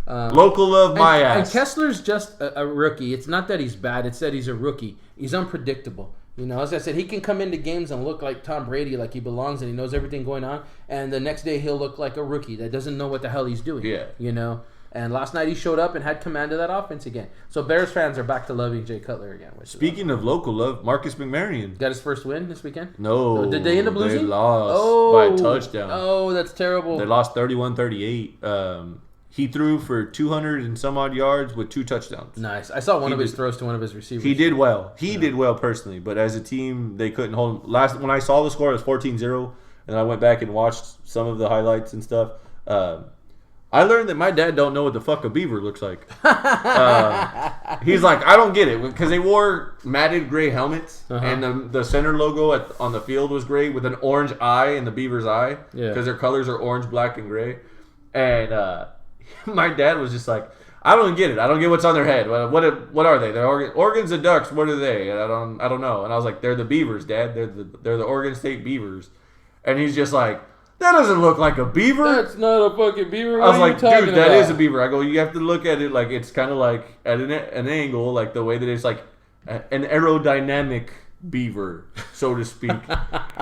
Local love my ass. And Kessler's just a rookie. It's not that he's bad. It's that he's a rookie. He's unpredictable. As I said, he can come into games and look like Tom Brady, like he belongs and he knows everything going on. And the next day he'll look like a rookie that doesn't know what the hell he's doing. Yeah. And last night he showed up and had command of that offense again. So Bears fans are back to loving Jay Cutler again. Speaking of local love, Marcus McMarion got his first win this weekend? No. Did they end up losing? They lost by a touchdown. Oh, that's terrible. They lost 31-38. He threw for 200 and some odd yards with 2 touchdowns. Nice. I saw one of his throws to one of his receivers. He did well. He did well personally, but as a team, they couldn't hold him. When I saw the score, it was 14-0, and I went back and watched some of the highlights and stuff. I learned that my dad don't know what the fuck a beaver looks like. He's like, I don't get it, because they wore matted gray helmets, and the center logo on the field was gray with an orange eye in the beaver's eye, because their colors are orange, black, and gray. And my dad was just like, I don't get it. I don't get what's on their head. What are they? They're Oregon's and Ducks. What are they? I don't know. And I was like, they're the Beavers, Dad. They're the Oregon State Beavers. And he's just like, That doesn't look like a beaver. That's not a fucking beaver. I was like, dude, about? that is a beaver. I go, you have to look at it like it's kind of like at an angle, like the way that it's like an aerodynamic beaver, so to speak.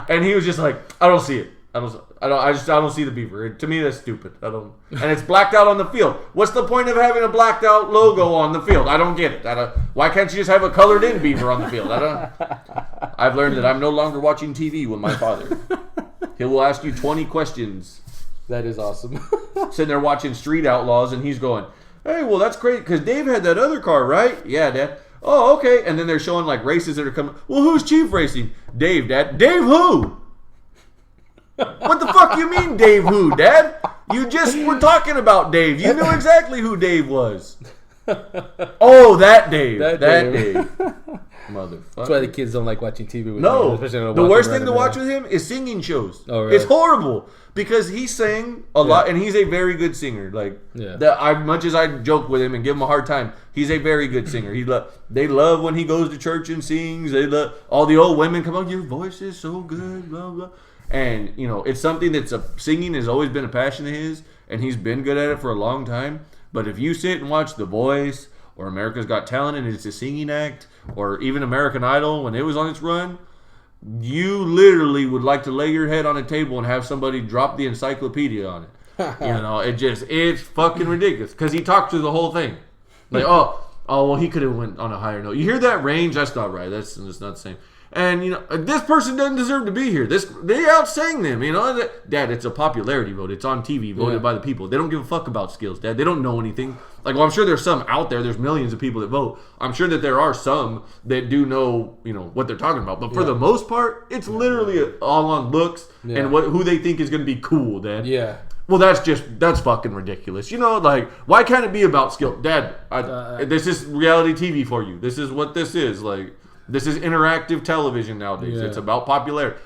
And he was just like, I don't see it. I don't see the beaver. To me, that's stupid. And it's blacked out on the field. What's the point of having a blacked out logo on the field? I don't get it. Why can't you just have a colored in beaver on the field? I've learned that I'm no longer watching TV with my father. He will ask you 20 questions. That is awesome. Sitting there watching Street Outlaws, and he's going, hey, well, that's great, because Dave had that other car, right? Yeah, Dad. Oh, okay. And then they're showing, like, races that are coming. Well, who's Chief Racing? Dave, Dad. Dave who? What the fuck you mean, Dave who, Dad? You just were talking about Dave. You knew exactly who Dave was. Oh, that Dave. That Dave. Motherfucker. That's why the kids don't like watching TV with no. him. The worst thing to watch with him is singing shows. Oh, really? It's horrible because he sang a lot, and he's a very good singer. Like, much as I joke with him and give him a hard time, he's a very good singer. They love when he goes to church and sings. They love all the old women come on. Your voice is so good, blah blah. And it's something singing has always been a passion of his, and he's been good at it for a long time. But if you sit and watch The Voice or America's Got Talent and it's a singing act, or even American Idol when it was on its run, you literally would like to lay your head on a table and have somebody drop the encyclopedia on it. It's fucking ridiculous because he talked through the whole thing. Like, well, he could have went on a higher note. You hear that range? That's not right. That's not the same. And, this person doesn't deserve to be here. They outsang them, Dad, it's a popularity vote. It's on TV, voted by the people. They don't give a fuck about skills, Dad. They don't know anything. Like, well, I'm sure there's some out there. There's millions of people that vote. I'm sure that there are some that do know, what they're talking about. But for the most part, it's literally all on looks and who they think is going to be cool, Dad. Yeah. Well, that's fucking ridiculous. Why can't it be about skill? Dad, this is reality TV for you. This is what this is. Like, this is interactive television nowadays. Yeah. It's about popularity.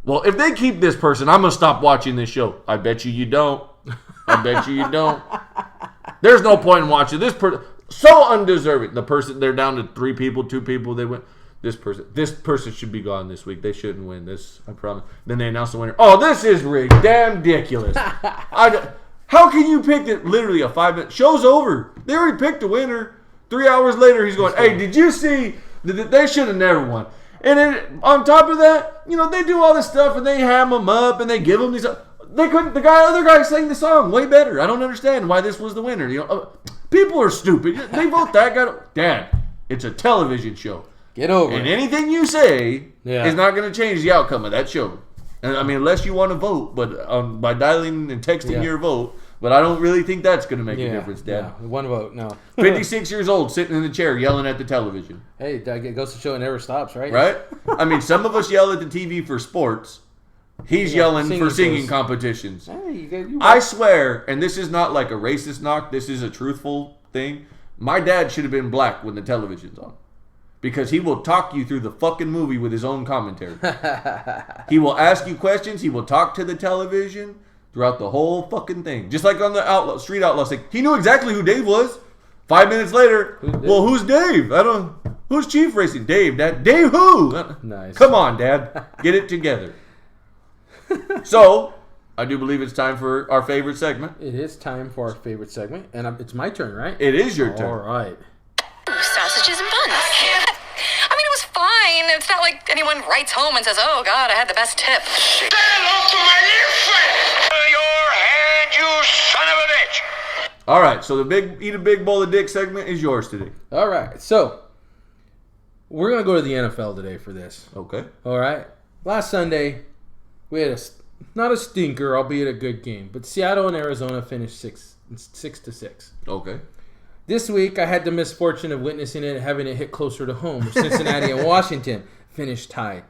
Well, if they keep this person, I'm going to stop watching this show. I bet you don't. There's no point in watching this person. So undeserving. The person, they're down to 3 people, 2 people. They went. This person should be gone this week. They shouldn't win this. I promise. Then they announce the winner. Oh, this is ridiculous. How can you pick it? Literally a 5-minute show's over. They already picked a winner. 3 hours later, he's going, hey, did you see? They should have never won. And then on top of that, they do all this stuff and they ham them up and they give them these. They couldn't. Other guy sang the song way better. I don't understand why this was the winner. People are stupid. They vote that guy. Dad, it's a television show. Get over it. And anything you say is not going to change the outcome of that show. And I mean, unless you want to vote, but by dialing and texting your vote. But I don't really think that's going to make a difference, Dad. No, 1 vote, no. 56 years old, sitting in the chair, yelling at the television. Hey, it goes to show it never stops, right? Right? I mean, some of us yell at the TV for sports. He's yelling for singing competitions. Hey, I swear, and this is not like a racist knock, this is a truthful thing. My dad should have been black when the television's on. Because he will talk you through the fucking movie with his own commentary. He will ask you questions. He will talk to the television throughout the whole fucking thing. Just like on the Street Outlaws thing. He knew exactly who Dave was. 5 minutes later, who's Dave? Who's Chief Racing? Dave, Dad. Dave who? Nice. Come on, Dad. Get it together. So, I do believe it's time for our favorite segment. It is time for our favorite segment. And it's my turn, right? It is your turn. All right. Sausages and buns. I mean, it was fine. It's not like anyone writes home and says, oh, God, I had the best tip. Say hello to my new friend. Your hand, you son of a bitch. All right, so the eat a big bowl of dick segment is yours today. All right, so we're going to go to the NFL today for this. Okay. All right. Last Sunday, we had not a stinker, albeit a good game, but Seattle and Arizona finished 6-6. Okay. This week, I had the misfortune of witnessing it, having it hit closer to home. Cincinnati and Washington finished tied.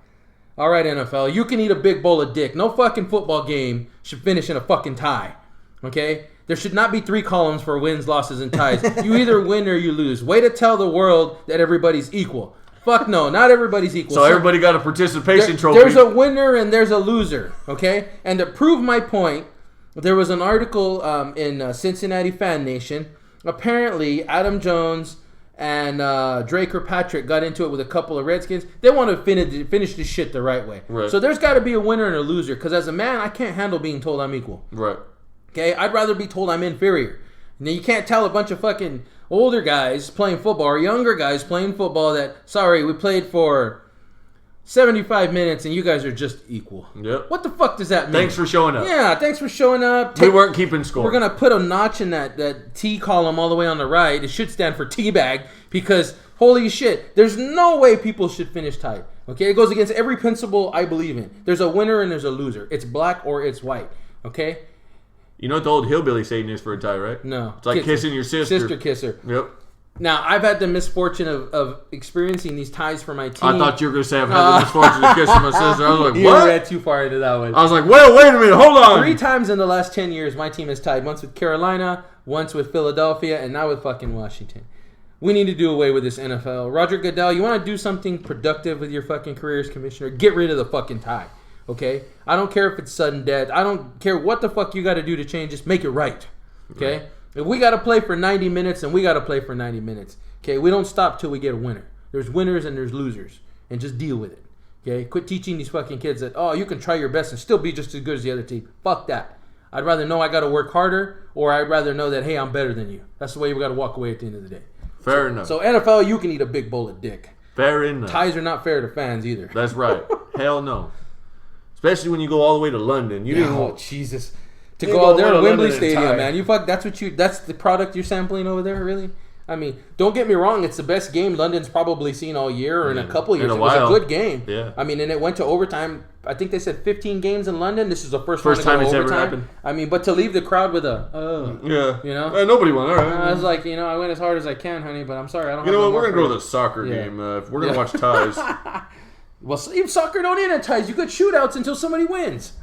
All right, NFL, you can eat a big bowl of dick. No fucking football game should finish in a fucking tie. Okay? There should not be 3 columns for wins, losses, and ties. You either win or you lose. Way to tell the world that everybody's equal. Fuck no, not everybody's equal. So everybody got a participation trophy. There's a winner and there's a loser. Okay? And to prove my point, there was an article in Cincinnati Fan Nation. Apparently, Adam Jones and Drake or Patrick got into it with a couple of Redskins, they want to finish this shit the right way. Right. So there's got to be a winner and a loser. Because as a man, I can't handle being told I'm equal. Right. Okay, I'd rather be told I'm inferior. And then you can't tell a bunch of fucking older guys playing football or younger guys playing football that, sorry, we played for 75 minutes and you guys are just equal. Yep. What the fuck does that mean? Thanks for showing up. Yeah, thanks for showing up. We weren't keeping score. We're going to put a notch in that T column all the way on the right. It should stand for teabag because, holy shit, there's no way people should finish tied. Okay, it goes against every principle I believe in. There's a winner and there's a loser. It's black or it's white. Okay? You know what the old hillbilly saying is for a tie, right? No. It's like kissing your sister. Sister kisser. Yep. Now, I've had the misfortune of experiencing these ties for my team. I thought you were going to say I've had the misfortune to kiss my sister. I was like, You what? read too far into that one. I was like, well, wait a minute. Hold on. 3 times in the last 10 years, my team has tied. Once with Carolina, once with Philadelphia, and now with fucking Washington. We need to do away with this NFL. Roger Goodell, you want to do something productive with your fucking career as commissioner? Get rid of the fucking tie. Okay? I don't care if it's sudden death. I don't care what the fuck you got to do to change. Just make it right. Okay? Right. If we got to play for 90 minutes, then we got to play for 90 minutes. Okay? We don't stop till we get a winner. There's winners and there's losers. And just deal with it. Okay? Quit teaching these fucking kids that, oh, you can try your best and still be just as good as the other team. Fuck that. I'd rather know I got to work harder, or I'd rather know that, hey, I'm better than you. That's the way you got to walk away at the end of the day. Fair enough. So NFL, you can eat a big bowl of dick. Fair enough. Ties are not fair to fans either. That's right. Hell no. Especially when you go all the way to London. You didn't. Oh Jesus! To go out there at Wembley Stadium, man. You fuck. That's what you. That's the product you're sampling over there, really. I mean, don't get me wrong. It's the best game London's probably seen all year, or in a couple years. It was a good game. Yeah. I mean, and it went to overtime. I think they said 15 games in London. This is the first time to it's go ever overtime. happened. I mean, but to leave the crowd with a, you know, nobody won. All right. I was like, I went as hard as I can, honey, but I'm sorry, I don't. You have know no what? We're more gonna go for to the soccer Yeah. game. If we're gonna watch ties. Well, even soccer don't end at ties. You get shootouts until somebody wins.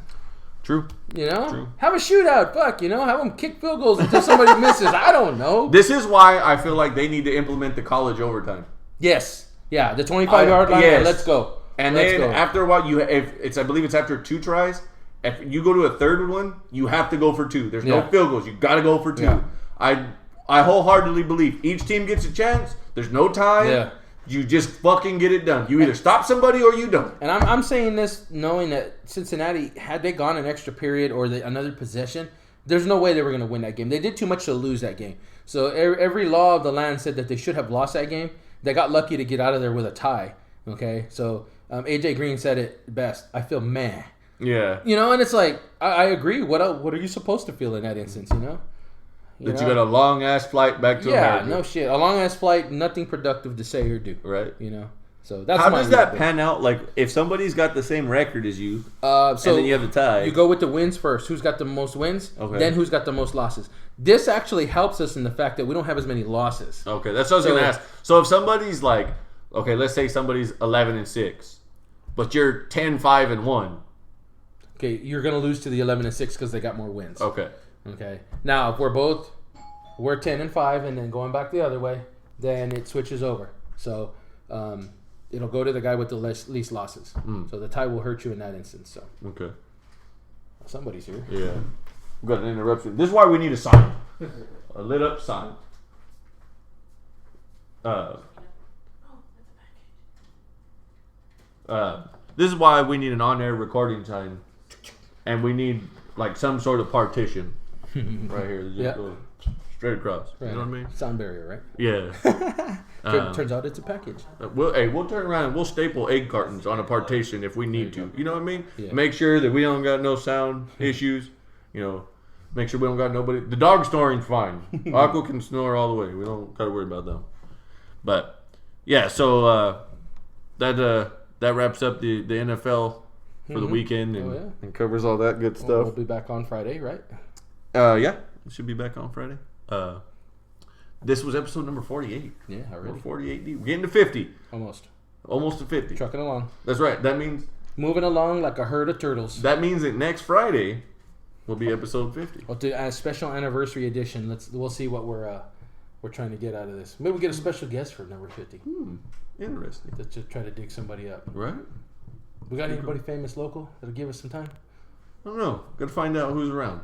True. You know? True. Have a shootout. Fuck, have them kick field goals until somebody misses. I don't know. This is why I feel like they need to implement the college overtime. Yes. Yeah, the 25-yard line. Yes. Let's go. And then after a while, I believe it's after 2 tries. If you go to a third one, you have to go for 2. There's no field goals. You got to go for 2. Yeah. I wholeheartedly believe each team gets a chance. There's no tie. Yeah. You just fucking get it done. You either stop somebody or you don't. And I'm saying this knowing that Cincinnati, had they gone an extra period or another possession, there's no way they were going to win that game. They did too much to lose that game. So every law of the land said that they should have lost that game. They got lucky to get out of there with a tie. Okay? So AJ Green said it best. I feel meh. Yeah. And it's like, I agree. What are you supposed to feel in that instance, You got a long ass flight back to America. Yeah, no shit. A long ass flight, nothing productive to say or do. Right. So that's how does that pan out? Like, if somebody's got the same record as you, and then you have the tie, you go with the wins first. Who's got the most wins? Okay. Then who's got the most losses? This actually helps us in the fact that we don't have as many losses. Okay, that's what I was gonna ask. So if somebody's like, okay, let's say somebody's 11-6, but you're 10-5-1. Okay, you're gonna lose to the 11-6 because they got more wins. Okay. Okay. Now, if we're 10-5, and then going back the other way, then it switches over. So it'll go to the guy with the least losses. So the tie will hurt you in that instance. So okay. Somebody's here. Yeah. We've got an interruption. This is why we need a sign. A lit up sign. This is why we need an on-air recording sign, and we need like some sort of partition right here. That just goes straight across. Right. You know what I mean? Sound barrier, right? Yeah. Turns out it's a package. We'll turn around and we'll staple egg cartons on a partition if we need to. You know what I mean? Yeah. Make sure that we don't got no sound issues. Make sure we don't got nobody. The dog snoring's fine. Aqua can snore all the way. We don't got to worry about them. But yeah, so that wraps up the NFL for the weekend and covers all that good stuff. We'll be back on Friday, right? Yeah, we should be back on Friday. This was episode number 48. Yeah, already. We're 48 deep. We're getting to 50. Almost to 50. Trucking along. That's right. That means moving along like a herd of turtles. That means that next Friday will be episode 50. Well, to a special anniversary edition. We'll see what we're trying to get out of this. Maybe we'll get a special guest for number 50. Interesting. Let's just try to dig somebody up. Right. We got anybody famous local that'll give us some time? I don't know. Got to find out who's around.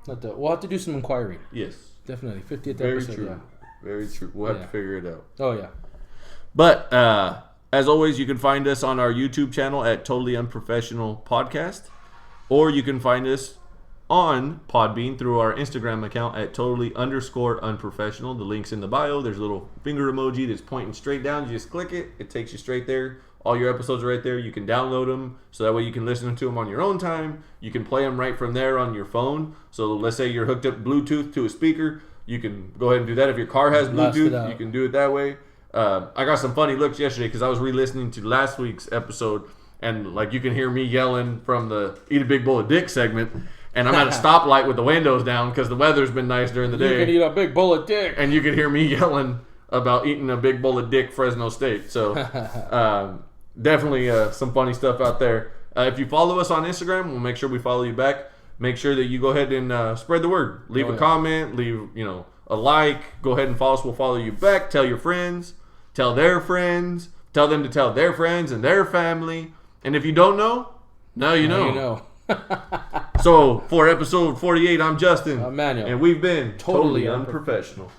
We'll have to do some inquiring. Yes. Definitely. 50th Very episode. true. Yeah. Very true. We'll have Yeah. to figure it out. Oh yeah. But as always, you can find us on our YouTube channel at Totally Unprofessional Podcast, or you can find us on Podbean through our Instagram account at Totally_Unprofessional. The link's in the bio. There's a little finger emoji that's pointing straight down. You just click it. It takes you straight there. All your episodes are right there. You can download them, so that way you can listen to them on your own time. You can play them right from there on your phone. So let's say you're hooked up Bluetooth to a speaker. You can go ahead and do that. If your car has Blast it Bluetooth, out. you can do it that way. I got some funny looks yesterday because I was re-listening to last week's episode, and like you can hear me yelling from the Eat a Big Bowl of Dick segment, and I'm at a stoplight with the windows down because the weather's been nice during the You day. can eat a big bowl of dick. And you can hear me yelling about eating a big bowl of dick Fresno State. So definitely some funny stuff out there. If you follow us on Instagram, we'll make sure we follow you back. Make sure that you go ahead and spread the word. Leave a comment, leave a like. Go ahead and follow us. We'll follow you back. Tell your friends. Tell their friends. Tell them to tell their friends and their family. And if you don't know, now you know. You know. So for episode 48, I'm Justin. I'm Manuel. And we've been Totally unprofessional.